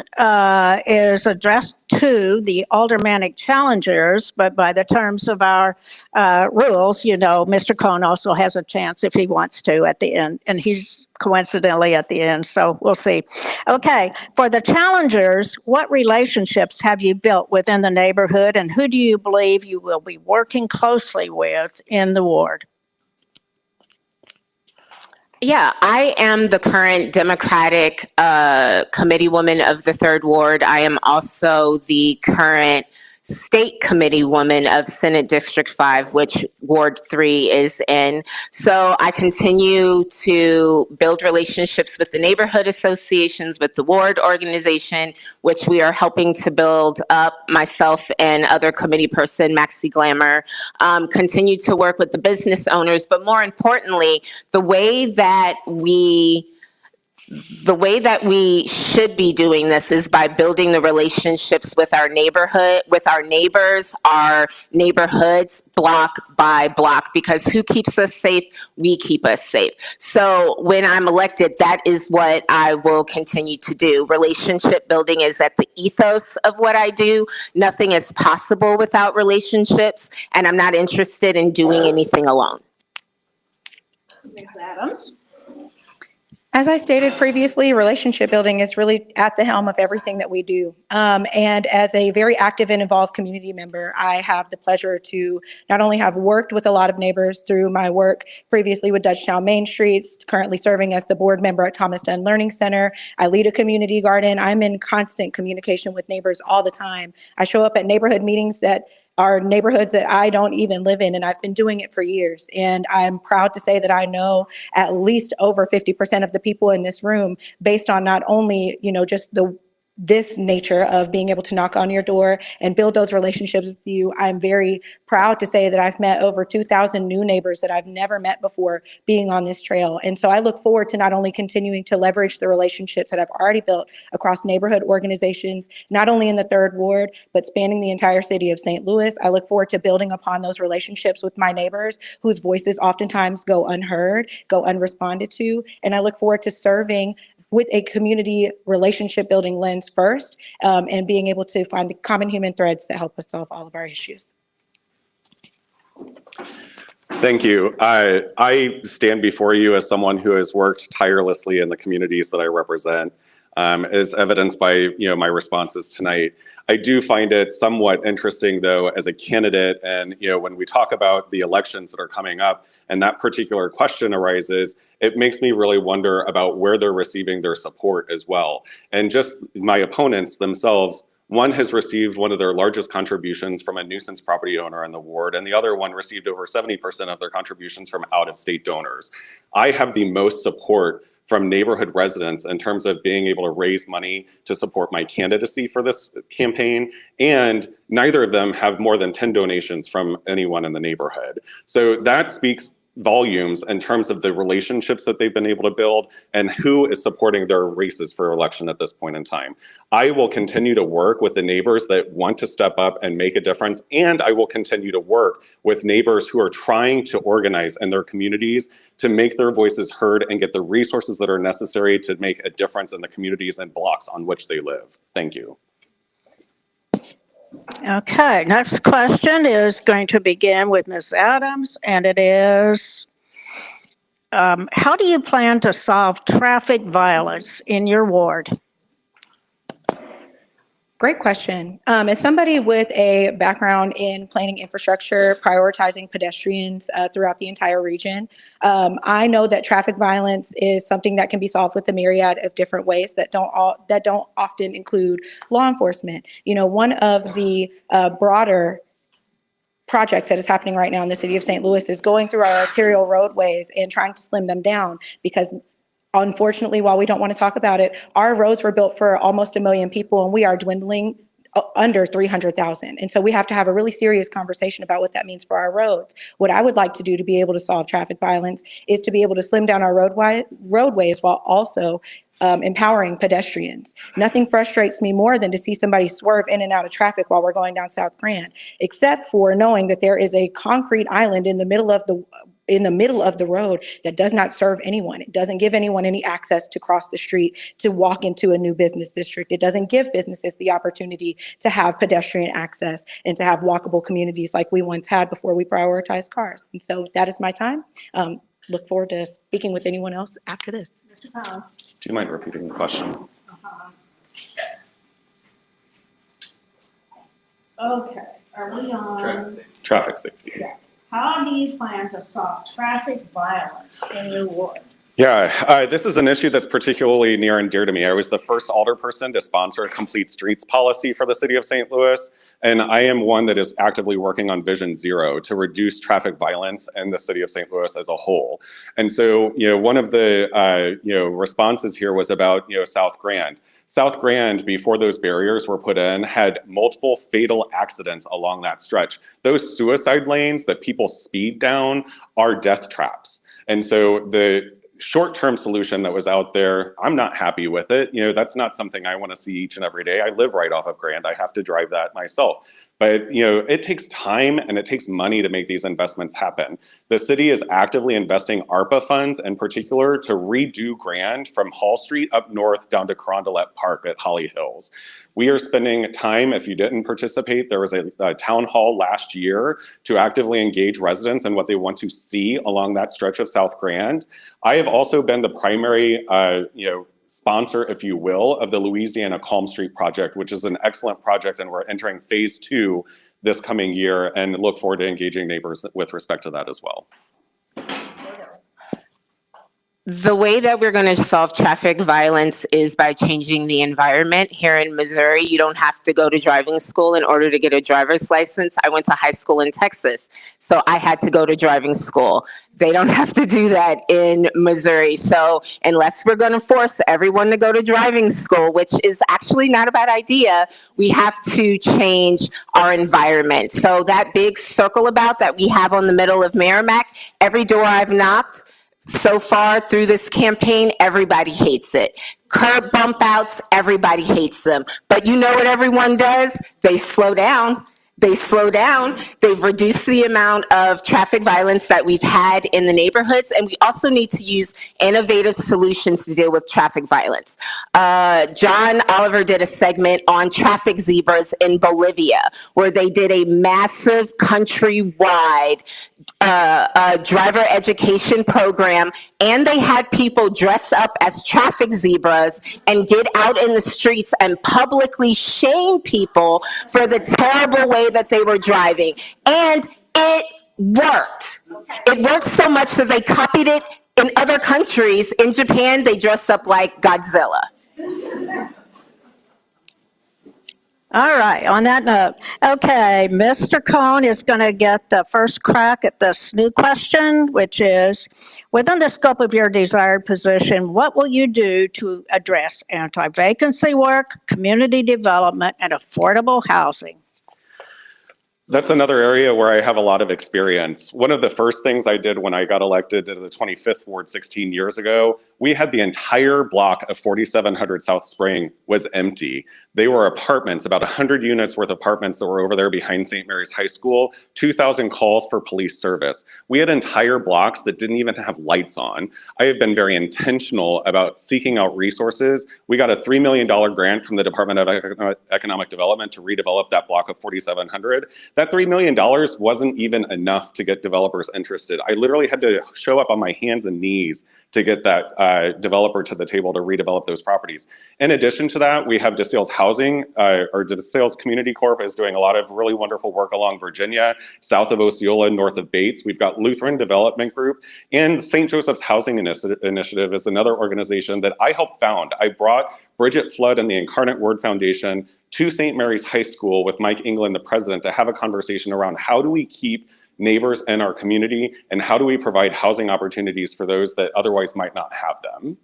is addressed to the Aldermanic challengers, but by the terms of our rules, you know, Mr. Cohn also has a chance if he wants to at the end, and he's coincidentally at the end, so we'll see. Okay, for the challengers, what relationships have you built within the neighborhood, and who do you believe you will be working closely with in the ward? Yeah, I am the current Democratic committee woman of the 3rd Ward. I am also the current state committee woman of Senate District 5, which Ward 3 is in. So I continue to build relationships with the neighborhood associations, with the ward organization, which we are helping to build up, myself and other committee person, Maxie Glamour. Continue to work with the business owners, but more importantly, the way that we should be doing this is by building the relationships with our neighborhood, with our neighbors, our neighborhoods, block by block, because who keeps us safe? We keep us safe. So when I'm elected, that is what I will continue to do. Relationship building is at the ethos of what I do. Nothing is possible without relationships, and I'm not interested in doing anything alone. Ms. Adams? As I stated previously, relationship building is really at the helm of everything that we do. And as a very active and involved community member, I have the pleasure to not only have worked with a lot of neighbors through my work previously with Dutchtown Main Street, currently serving as the board member at Thomas Dunn Learning Center. I lead a community garden. I'm in constant communication with neighbors all the time. I show up at neighborhood meetings that are neighborhoods that I don't even live in, and I've been doing it for years. And I'm proud to say that I know at least over 50% of the people in this room based on not only, you know, just this nature of being able to knock on your door and build those relationships with you. I'm very proud to say that I've met over 2,000 new neighbors that I've never met before being on this trail. And so I look forward to not only continuing to leverage the relationships that I've already built across neighborhood organizations, not only in the 3rd Ward, but spanning the entire city of St. Louis. I look forward to building upon those relationships with my neighbors whose voices oftentimes go unheard, go unresponded to. And I look forward to serving with a community relationship building lens first, and being able to find the common human threads that help us solve all of our issues. Thank you. I stand before you as someone who has worked tirelessly in the communities that I represent, as evidenced by my responses tonight. I do find it somewhat interesting, though, as a candidate, and when we talk about the elections that are coming up, and that particular question arises, it makes me really wonder about where they're receiving their support as well. And just my opponents themselves, one has received one of their largest contributions from a nuisance property owner in the ward, and the other one received over 70% of their contributions from out-of-state donors. I have the most support from neighborhood residents in terms of being able to raise money to support my candidacy for this campaign, and neither of them have more than 10 donations from anyone in the neighborhood. So that speaks volumes in terms of the relationships that they've been able to build and who is supporting their races for election at this point in time. I will continue to work with the neighbors that want to step up and make a difference, and I will continue to work with neighbors who are trying to organize in their communities to make their voices heard and get the resources that are necessary to make a difference in the communities and blocks on which they live. Thank you. Okay, next question is going to begin with Ms. Adams, and it is, how do you plan to solve traffic violence in your ward? Great question. As somebody with a background in planning infrastructure, prioritizing pedestrians throughout the entire region, I know that traffic violence is something that can be solved with a myriad of different ways that don't often include law enforcement. One of the broader projects that is happening right now in the city of St. Louis is going through our arterial roadways and trying to slim them down because unfortunately, while we don't want to talk about it, our roads were built for almost 1 million people and we are dwindling under 300,000. And so we have to have a really serious conversation about what that means for our roads. What I would like to do to be able to solve traffic violence is to be able to slim down our roadways while also empowering pedestrians. Nothing frustrates me more than to see somebody swerve in and out of traffic while we're going down South Grand, except for knowing that there is a concrete island in the middle of the road that does not serve anyone. It doesn't give anyone any access to cross the street, to walk into a new business district. It doesn't give businesses the opportunity to have pedestrian access and to have walkable communities like we once had before we prioritized cars. And so that is my time. Look forward to speaking with anyone else after this. Mr. Powell. Do you mind repeating the question? Okay, are we on? Traffic safety. Yeah. How do you plan to solve traffic violence in your ward? Yeah, this is an issue that's particularly near and dear to me. I was the first alderperson to sponsor a complete streets policy for the city of St. Louis, and I am one that is actively working on Vision Zero to reduce traffic violence in the city of St. Louis as a whole. And so, one of the, responses here was about, South Grand. South Grand, before those barriers were put in, had multiple fatal accidents along that stretch. Those suicide lanes that people speed down are death traps. And so the short-term solution that was out there, I'm not happy with it. That's not something I want to see each and every day. I live right off of Grand. I have to drive that myself. But, it takes time and it takes money to make these investments happen. The city is actively investing ARPA funds in particular to redo Grand from Hall Street up north down to Carondelet Park at Holly Hills. We are spending time, if you didn't participate, there was a town hall last year to actively engage residents in what they want to see along that stretch of South Grand. I have also been the primary, sponsor, if you will, of the Louisiana Calm Street project, which is an excellent project, and we're entering phase 2 this coming year and look forward to engaging neighbors with respect to that as well. The way that we're going to solve traffic violence is by changing the environment. Here in Missouri, you don't have to go to driving school in order to get a driver's license. I went to high school in Texas, so I had to go to driving school. They don't have to do that in Missouri. So unless we're going to force everyone to go to driving school, which is actually not a bad idea, we have to change our environment. So that big circle about that we have on the middle of Merrimack, every door I've knocked, so far through this campaign, everybody hates it. Curb bump outs, everybody hates them. But you know what everyone does? They slow down. They slow down. They've reduced the amount of traffic violence that we've had in the neighborhoods, and we also need to use innovative solutions to deal with traffic violence. John Oliver did a segment on traffic zebras in Bolivia, where they did a massive countrywide driver education program, and they had people dress up as traffic zebras and get out in the streets and publicly shame people for the terrible way that they were driving. And it worked. It worked so much that they copied it in other countries. In Japan, they dress up like Godzilla. All right, on that note, okay, Mr. Cohn is going to get the first crack at this new question, which is, within the scope of your desired position, what will you do to address anti-vacancy work, community development, and affordable housing? That's another area where I have a lot of experience. One of the first things I did when I got elected to the 25th Ward 16 years ago, we had the entire block of 4700 South Spring was empty. They were apartments, about 100 units worth of apartments that were over there behind St. Mary's High School, 2,000 calls for police service. We had entire blocks that didn't even have lights on. I have been very intentional about seeking out resources. We got a $3 million grant from the Department of Economic Development to redevelop that block of 4700. That $3 million wasn't even enough to get developers interested. I literally had to show up on my hands and knees to get that developer to the table to redevelop those properties. In addition to that, we have DeSales Housing, or DeSales Community Corp is doing a lot of really wonderful work along Virginia, south of Osceola, north of Bates. We've got Lutheran Development Group, and St. Joseph's Housing Initiative is another organization that I helped found. I brought Bridget Flood and the Incarnate Word Foundation to St. Mary's High School with Mike England, the president, to have a conversation around how do we keep neighbors in our community and how do we provide housing opportunities for those that otherwise might not have them.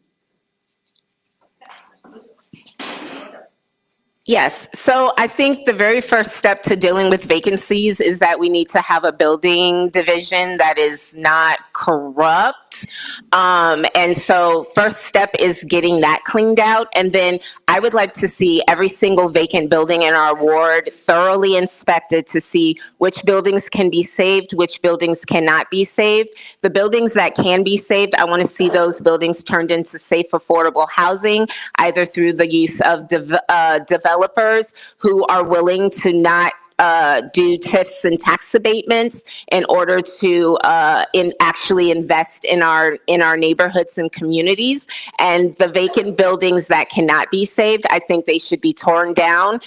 Yes, so I think the very first step to dealing with vacancies is that we need to have a building division that is not corrupt. And so first step is getting that cleaned out. And then I would like to see every single vacant building in our ward thoroughly inspected to see which buildings can be saved, which buildings cannot be saved. The buildings that can be saved, I want to see those buildings turned into safe, affordable housing, either through the use of developers who are willing to not do TIFs and tax abatements in order to actually invest in our neighborhoods and communities. And the vacant buildings that cannot be saved, I think they should be torn down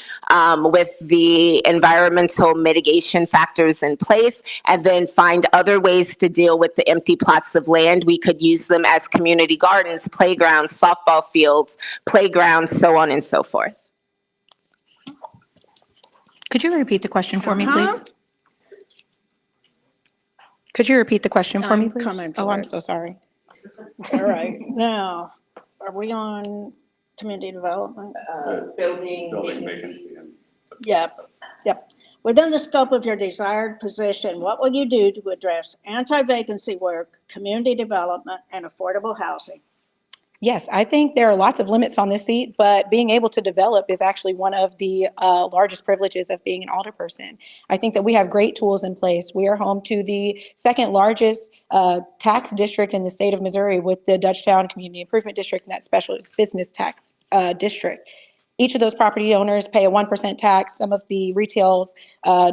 with the environmental mitigation factors in place, and then find other ways to deal with the empty plots of land. We could use them as community gardens, playgrounds, softball fields, playgrounds, so on and so forth. Could you repeat the question for me, please? Could you repeat the question for me, I'm please? coming to Oh, I'm it. so sorry. All right, now, are we on community development? Building vacancy. Yep. Within the scope of your desired position, what will you do to address anti-vacancy work, community development, and affordable housing? Yes, I think there are lots of limits on this seat, but being able to develop is actually one of the largest privileges of being an alderperson. I think that we have great tools in place. We are home to the second largest tax district in the state of Missouri with the Dutchtown Community Improvement District and that special business tax district. Each of those property owners pay a 1% tax. Some of the retail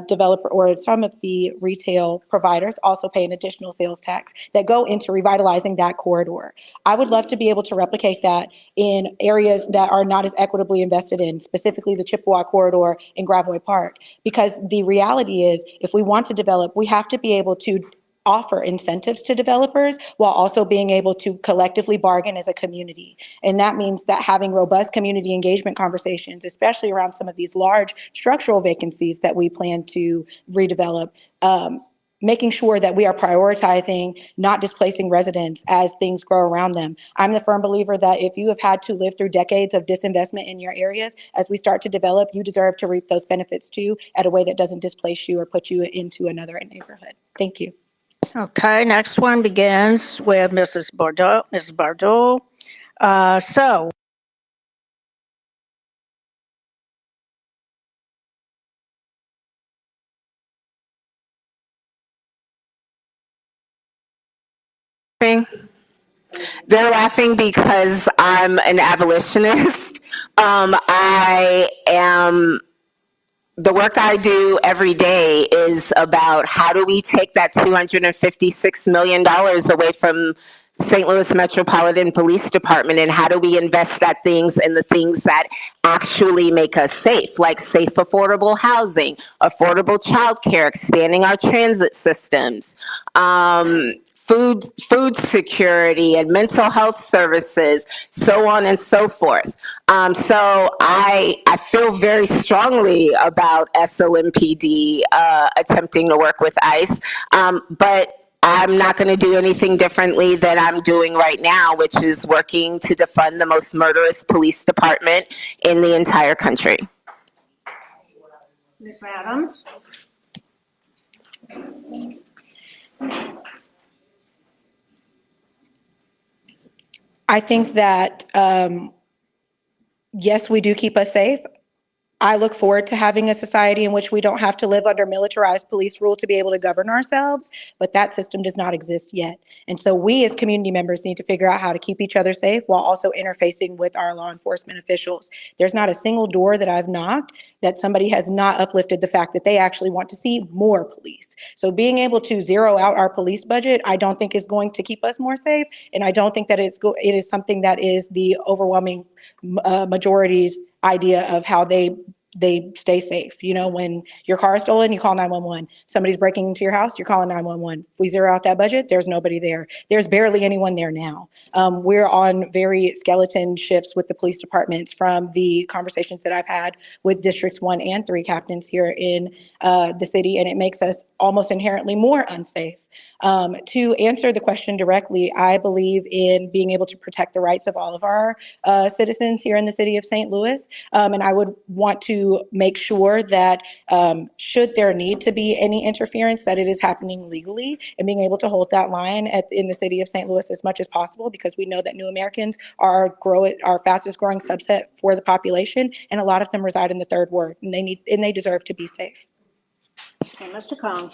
developer or some of the retail providers also pay an additional sales tax that go into revitalizing that corridor. I would love to be able to replicate that in areas that are not as equitably invested in, specifically the Chippewa corridor in Gravois Park. Because the reality is, if we want to develop, we have to be able to offer incentives to developers while also being able to collectively bargain as a community. And that means that having robust community engagement conversations, especially around some of these large structural vacancies that we plan to redevelop, making sure that we are prioritizing, not displacing residents as things grow around them. I'm the firm believer that if you have had to live through decades of disinvestment in your areas, as we start to develop, you deserve to reap those benefits too, at a way that doesn't displace you or put you into another neighborhood. Thank you. Okay, next one begins with Mrs. Bordeaux. Mrs. Bordeaux. They're laughing because I'm an abolitionist. The work I do every day is about how do we take that $256 million away from St. Louis Metropolitan Police Department, and how do we invest that things in the things that actually make us safe, like safe, affordable housing, affordable childcare, expanding our transit systems, food security and mental health services, so on and so forth. So I feel very strongly about SLMPD attempting to work with ICE, but I'm not going to do anything differently than I'm doing right now, which is working to defund the most murderous police department in the entire country. Ms. Adams. I think that, yes, we do keep us safe. I look forward to having a society in which we don't have to live under militarized police rule to be able to govern ourselves, but that system does not exist yet. And so we as community members need to figure out how to keep each other safe while also interfacing with our law enforcement officials. There's not a single door that I've knocked that somebody has not uplifted the fact that they actually want to see more police. So being able to zero out our police budget, I don't think is going to keep us more safe. And I don't think that it is something that is the overwhelming majority's idea of how they they stay safe. You know, when your car is stolen, you call 911. Somebody's breaking into your house, you're calling 911. If we zero out that budget, there's nobody there. There's barely anyone there now. We're on very skeleton shifts with the police departments from the conversations that I've had with districts 1 and 3 captains here in the city, and it makes us almost inherently more unsafe. To answer the question directly, I believe in being able to protect the rights of all of our citizens here in the city of St. Louis. And I would want to make sure that should there need to be any interference, that it is happening legally, and being able to hold that line in the city of St. Louis as much as possible, because we know that new Americans are our fastest growing subset for the population, and a lot of them reside in the 3rd ward, and they deserve to be safe. Okay, Mr. Kong.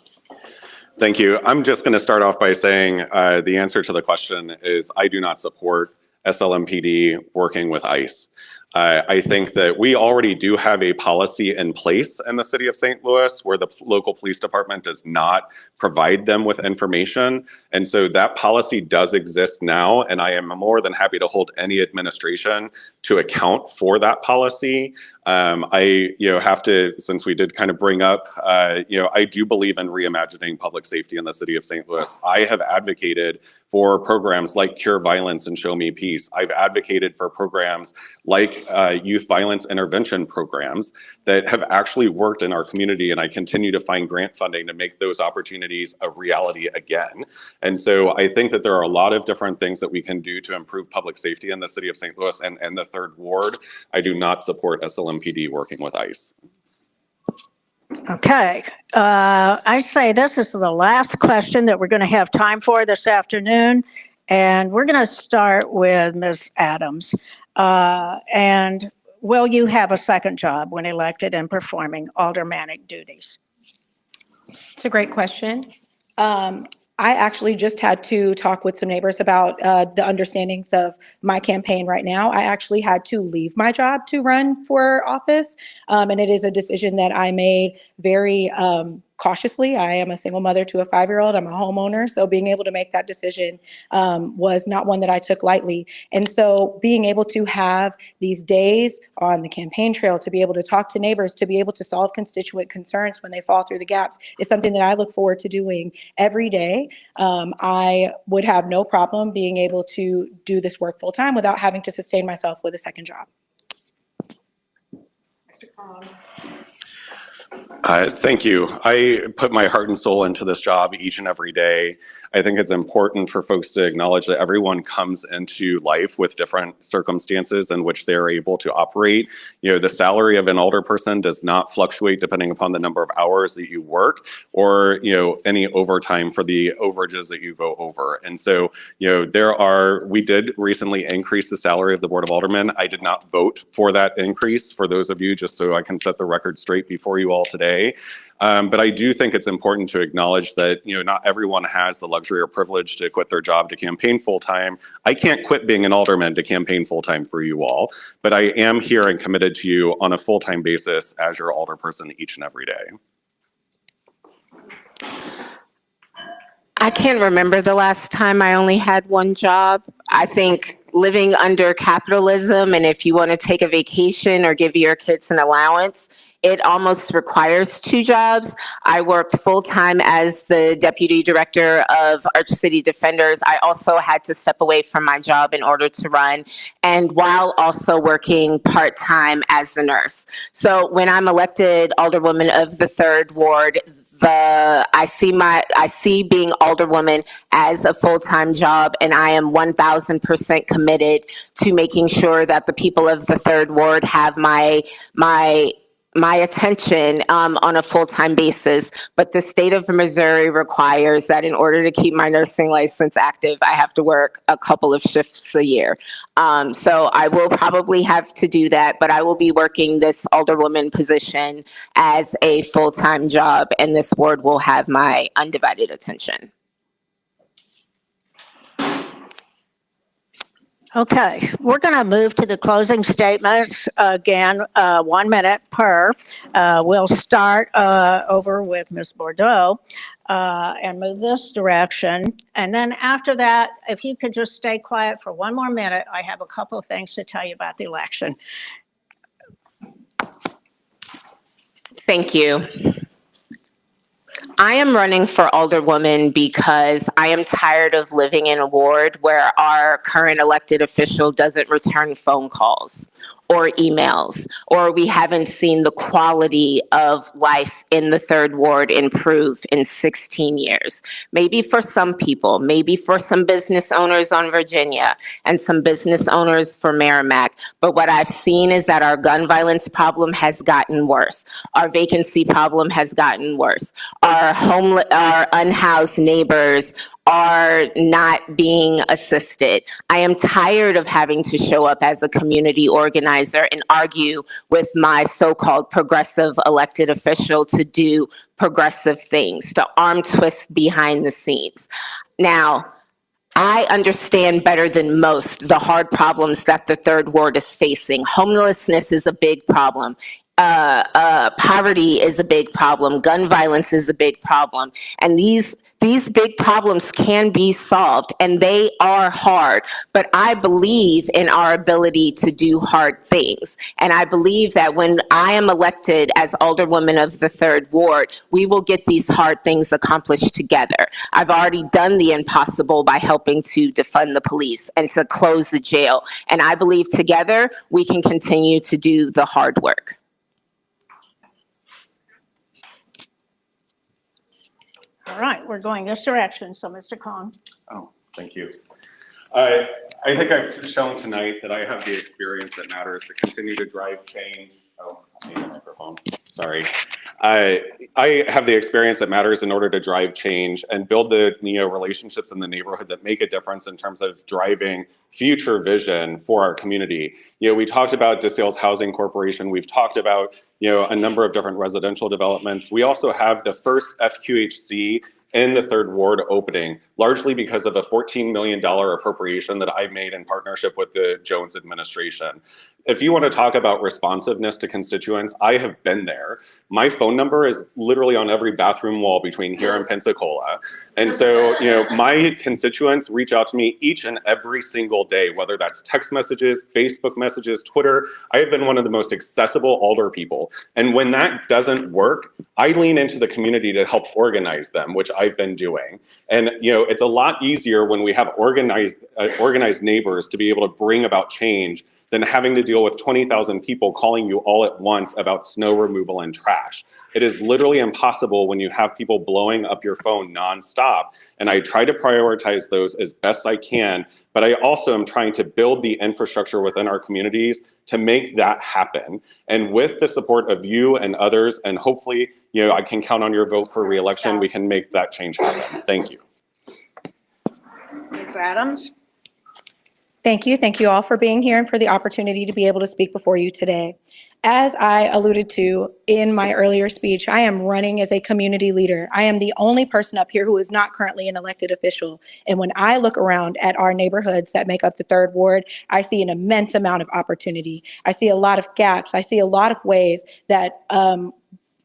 Thank you. I'm just going to start off by saying the answer to the question is I do not support SLMPD working with ICE. I think that we already do have a policy in place in the city of St. Louis where the local police department does not provide them with information. And so that policy does exist now, and I am more than happy to hold any administration to account for that policy. I have to, since we did kind of bring up, I do believe in reimagining public safety in the city of St. Louis. I have advocated for programs like Cure Violence and Show Me Peace. I've advocated for programs like youth violence intervention programs that have actually worked in our community, and I continue to find grant funding to make those opportunities a reality again. And so I think that there are a lot of different things that we can do to improve public safety in the city of St. Louis and the 3rd Ward. I do not support SLMPD working with ICE. Okay, I say this is the last question that we're going to have time for this afternoon, and we're going to start with Ms. Adams. And will you have a second job when elected and performing aldermanic duties? It's a great question. I actually just had to talk with some neighbors about the understandings of my campaign right now. I actually had to leave my job to run for office, and it is a decision that I made very cautiously. I am a single mother to a 5-year-old. I'm a homeowner, so being able to make that decision was not one that I took lightly. And so being able to have these days on the campaign trail, to be able to talk to neighbors, to be able to solve constituent concerns when they fall through the gaps, is something that I look forward to doing every day. I would have no problem being able to do this work full time without having to sustain myself with a second job. Mr. Kong. Thank you. I put my heart and soul into this job each and every day. I think it's important for folks to acknowledge that everyone comes into life with different circumstances in which they're able to operate. The salary of an alderperson does not fluctuate depending upon the number of hours that you work or, any overtime for the overages that you go over. And so, we did recently increase the salary of the Board of Aldermen. I did not vote for that increase, for those of you, just so I can set the record straight before you all today. But I do think it's important to acknowledge that, not everyone has the luxury or privilege to quit their job to campaign full-time. I can't quit being an alderman to campaign full-time for you all, but I am here and committed to you on a full-time basis as your alderperson each and every day. I can't remember the last time I only had one job. I think living under capitalism, and if you want to take a vacation or give your kids an allowance, it almost requires 2 jobs. I worked full-time as the deputy director of Arch City Defenders. I also had to step away from my job in order to run, and while also working part-time as the nurse. So when I'm elected alderwoman of the 3rd Ward, I see being alderwoman as a full-time job, and I am 1,000% committed to making sure that the people of the 3rd Ward have my attention on a full-time basis. But the state of Missouri requires that in order to keep my nursing license active, I have to work a couple of shifts a year. So I will probably have to do that, but I will be working this alderwoman position as a full-time job, and this ward will have my undivided attention. Okay, we're going to move to the closing statements. Again, 1 minute per. We'll start over with Ms. Bordeaux and move this direction. And then after that, if you could just stay quiet for 1 more minute, I have a couple of things to tell you about the election. Thank you. I am running for Alderwoman because I am tired of living in a ward where our current elected official doesn't return phone calls or emails, or we haven't seen the quality of life in the third ward improve in 16 years. Maybe for some people, maybe for some business owners on Virginia and some business owners for Merrimack. But what I've seen is that our gun violence problem has gotten worse. Our vacancy problem has gotten worse. Our unhoused neighbors are not being assisted. I am tired of having to show up as a community organizer and argue with my so-called progressive elected official to do progressive things, to arm twist behind the scenes. Now, I understand better than most the hard problems that the third ward is facing. Homelessness is a big problem. Poverty is a big problem. Gun violence is a big problem. And these big problems can be solved, and they are hard. But I believe in our ability to do hard things. And I believe that when I am elected as Alderwoman of the third ward, we will get these hard things accomplished together. I've already done the impossible by helping to defund the police and to close the jail. And I believe together we can continue to do the hard work. All right, we're going this direction, so Mr. Khan. Oh, thank you. I think I've shown tonight that I have the experience that matters to continue to drive change. Oh, I need a microphone. Sorry. I have the experience that matters in order to drive change and build the relationships in the neighborhood that make a difference in terms of driving future vision for our community. We talked about DeSales Housing Corporation. We've talked about a number of different residential developments. We also have the first FQHC in the third ward opening, largely because of a $14 million appropriation that I made in partnership with the Jones administration. If you want to talk about responsiveness to constituents, I have been there. My phone number is literally on every bathroom wall between here and Pensacola. And so, my constituents reach out to me each and every single day, whether that's text messages, Facebook messages, Twitter. I have been one of the most accessible alder people. And when that doesn't work, I lean into the community to help organize them, which I've been doing. And it's a lot easier when we have organized neighbors to be able to bring about change than having to deal with 20,000 people calling you all at once about snow removal and trash. It is literally impossible when you have people blowing up your phone nonstop. And I try to prioritize those as best I can, but I also am trying to build the infrastructure within our communities to make that happen. And with the support of you and others, and hopefully, I can count on your vote for re-election, we can make that change happen. Thank you. Ms. Adams? Thank you. Thank you all for being here and for the opportunity to be able to speak before you today. As I alluded to in my earlier speech, I am running as a community leader. I am the only person up here who is not currently an elected official. And when I look around at our neighborhoods that make up the third ward, I see an immense amount of opportunity. I see a lot of gaps. I see a lot of ways that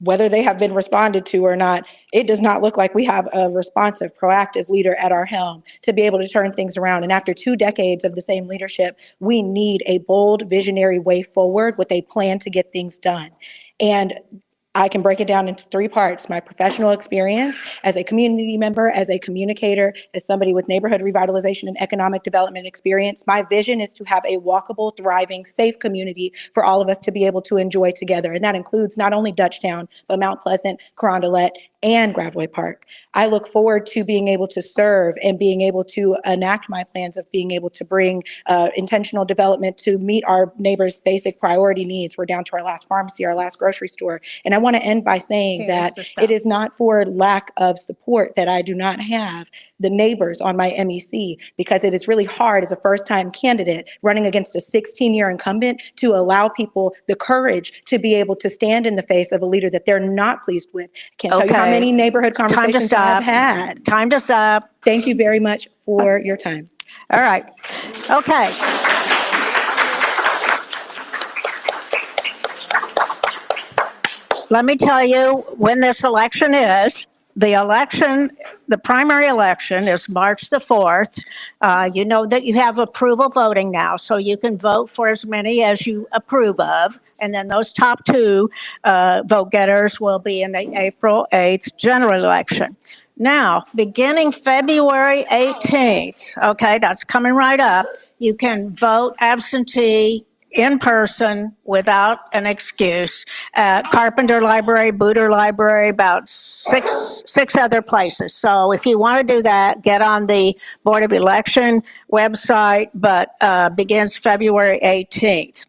whether they have been responded to or not, it does not look like we have a responsive, proactive leader at our helm to be able to turn things around. And after 2 decades of the same leadership, we need a bold, visionary way forward with a plan to get things done. And I can break it down into 3 parts: my professional experience as a community member, as a communicator, as somebody with neighborhood revitalization and economic development experience. My vision is to have a walkable, thriving, safe community for all of us to be able to enjoy together. And that includes not only Dutchtown, but Mount Pleasant, Carondelet, and Graveway Park. I look forward to being able to serve and being able to enact my plans of being able to bring intentional development to meet our neighbors' basic priority needs. We're down to our last pharmacy, our last grocery store. And I want to end by saying that it is not for lack of support that I do not have the neighbors on my MEC, because it is really hard as a first-time candidate running against a 16-year incumbent to allow people the courage to be able to stand in the face of a leader that they're not pleased with. I can't tell you how many neighborhood conversations I've had. Time to stop. Thank you very much for your time. All right. Okay. Let me tell you when this election is. The election, the primary election is March the 4th. You know that you have approval voting now, so you can vote for as many as you approve of. And then those top two vote getters will be in the April 8th general election. Now, beginning February 18th, okay, that's coming right up, you can vote absentee in person without an excuse at Carpenter Library, Booter Library, about six other places. So if you want to do that, get on the Board of Election website, but begins February 18th.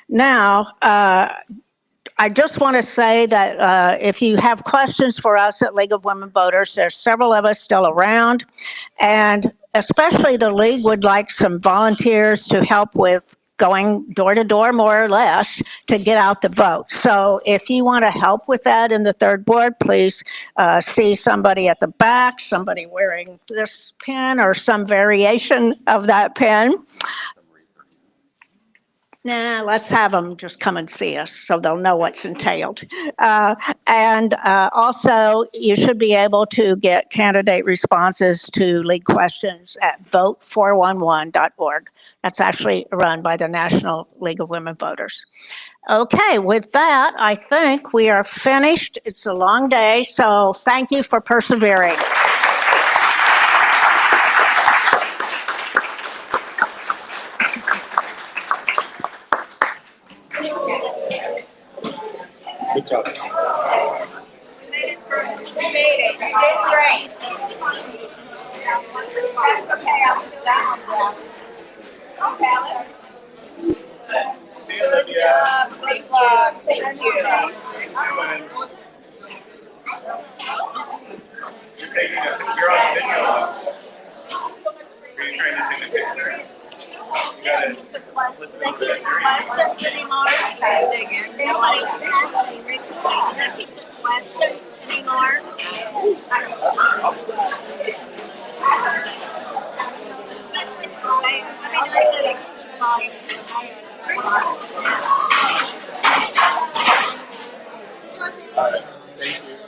Now, I just want to say that if you have questions for us at League of Women Voters, there's several of us still around, and especially the League would like some volunteers to help with going door to door, more or less, to get out the vote. So if you want to help with that in the third ward, please see somebody at the back, somebody wearing this pin or some variation of that pin. Nah, let's have them just come and see us so they'll know what's entailed. And also, you should be able to get candidate responses to league questions at vote411.org. That's actually run by the National League of Women Voters. Okay, with that, I think we are finished. It's a long day, so thank you for persevering. Good job. You made it. You did great. That's okay. I'll sit down on the desk. Okay, Alex. Good job. Great job. Thank you. You're on video. Are you trying to take a picture? You got it. Questions anymore? Somebody's asked me recently, can I keep the questions anymore?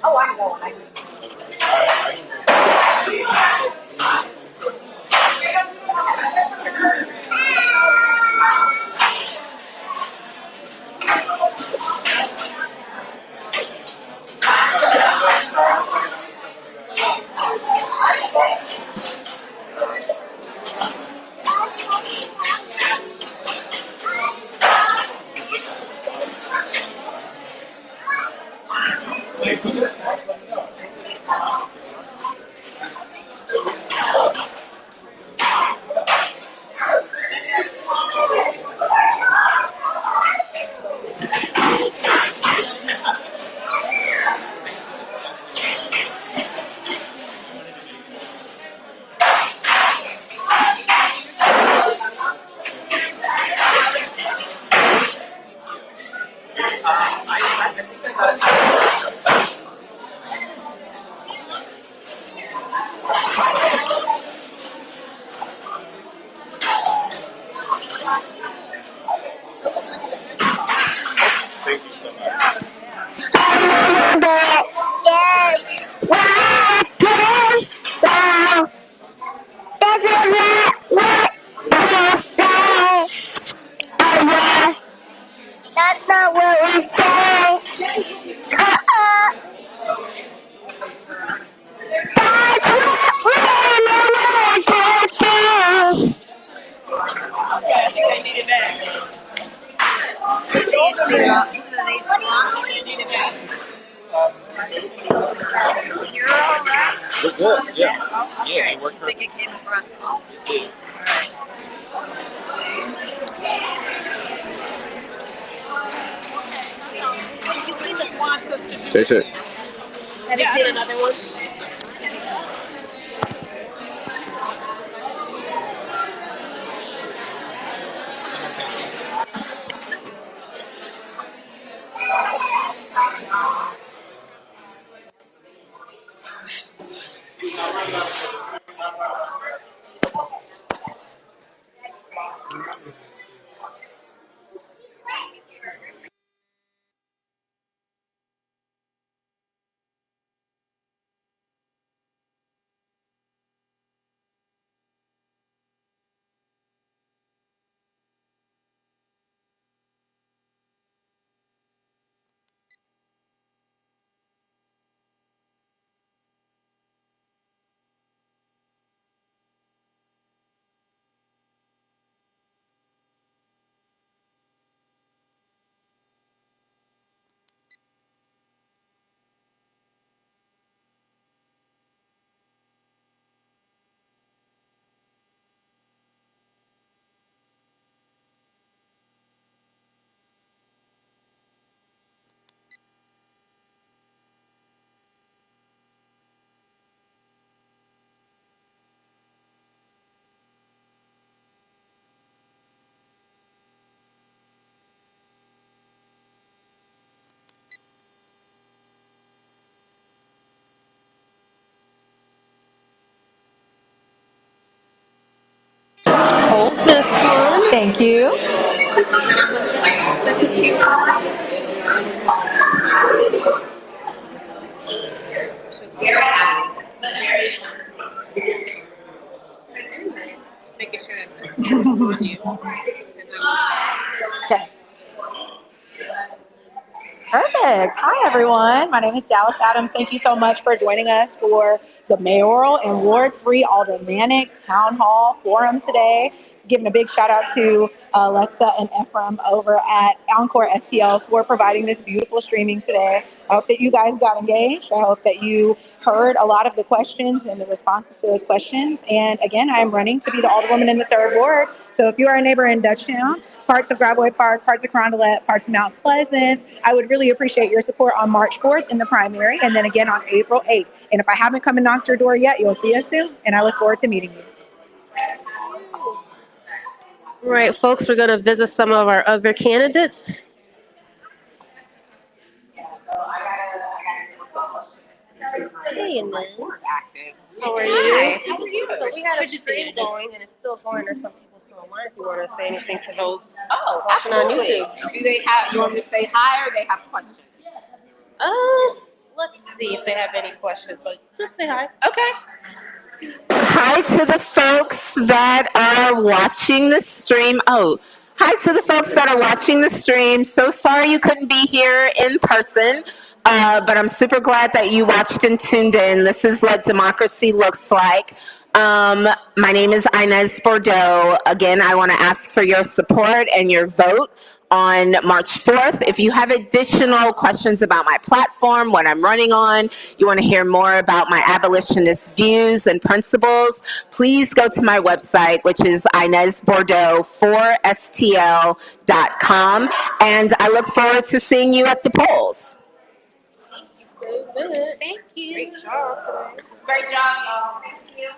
Oh, I'm going. That's not what we say. That's what You're all right? We're good. Yeah. Oh, okay. Yeah, it worked I think it came across well. You see this wants us to do. Take it. Have you seen another one? Thank you. Okay. Perfect. Hi, everyone. My name is Dallas Adams. Thank you so much for joining us for the Mayoral and Ward 3 Aldermanic Town Hall Forum today. Giving a big shout out to Alexa and Ephraim over at EncoreSTL for providing this beautiful streaming today. I hope that you guys got engaged. I hope that you heard a lot of the questions and the responses to those questions. And again, I am running to be the Alderwoman in the 3rd Ward. So if you are a neighbor in Dutchtown, parts of Gravois Park, parts of Carondelet, parts of Mount Pleasant, I would really appreciate your support on March 4th in the primary and then again on April 8th. And if I haven't come and knocked your door yet, you'll see us soon. And I look forward to meeting you. All right, folks, we're going to visit some of our other candidates. Hey, Inez. How are you? Hi, how are you? So we had a Good to see stream you. going, and it's still going. There's some people still online. If you want to say anything to those Oh, watching on absolutely. YouTube. Do they have, you want me to say hi or they have questions? Let's see if they have any questions, but just say hi. Okay. Hi to the folks that are watching the stream. Oh, hi to the folks that are watching the stream. So sorry you couldn't be here in person, but I'm super glad that you watched and tuned in. This is what democracy looks like. My name is Inez Bordeaux. Again, I want to ask for your support and your vote on March 4th. If you have additional questions about my platform, what I'm running on, you want to hear more about my abolitionist views and principles, please go to my website, which is InezBordeaux4STL.com. And I look forward to seeing you at the polls. Thank you so much. Thank you. Great job today. Great job, y'all. Thank you.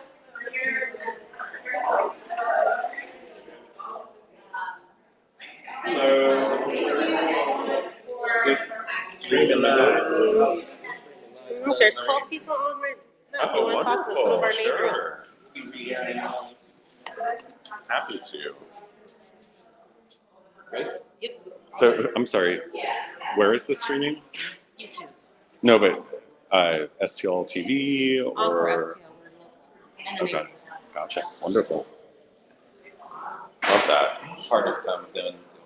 Hello. Is this streaming live? There's 12 people on right now. We want to talk to some of our neighbors. Sure. Happy to. Great. Yep. So, I'm sorry, where is the streaming? YouTube. No, but STL TV or? Okay, gotcha, wonderful. Love that. Part of the time is done. So.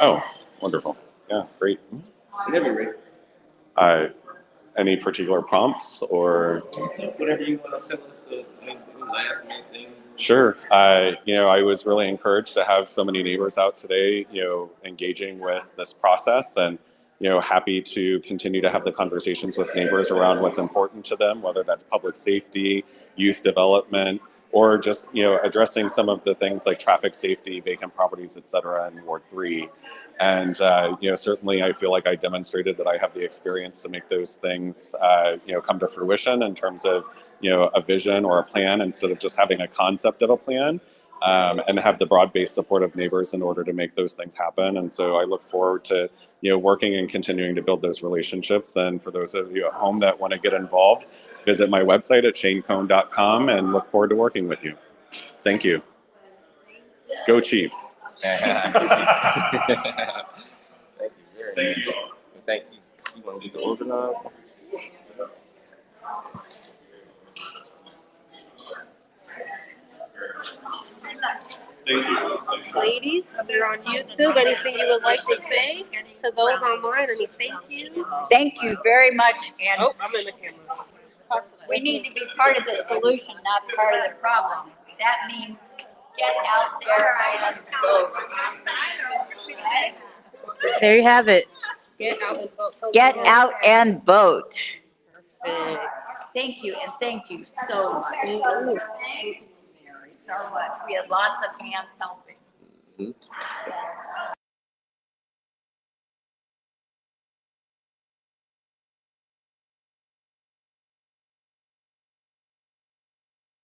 Oh, wonderful. Yeah, great. Whenever you're Any particular prompts or? Whatever you want to tell us, last minute thing. Sure. I was really encouraged to have so many neighbors out today, engaging with this process and, happy to continue to have the conversations with neighbors around what's important to them, whether that's public safety, youth development, or just, addressing some of the things like traffic safety, vacant properties, et cetera, in Ward 3. And, certainly I feel like I demonstrated that I have the experience to make those things, come to fruition in terms of, a vision or a plan instead of just having a concept of a plan, and have the broad-based support of neighbors in order to make those things happen. And so I look forward to, working and continuing to build those relationships. And for those of you at home that want to get involved, visit my website at shanecone.com and look forward to working with you. Thank you. Go Chiefs. Thank you very much. Thank you. You want to do the organize? Thank you. Ladies, they're on YouTube. Anything you would like to say to those online? Any thank yous? Thank you very much, and Oh, I'm in the camera. Talk to them. we need to be part of the solution, not part of the problem. That means get out there and vote. There you have it. Get out and vote. Tell Get them out and vote. Perfect. Thank you, and thank you so much. Thank you, Mary, so much. We had lots of hands helping.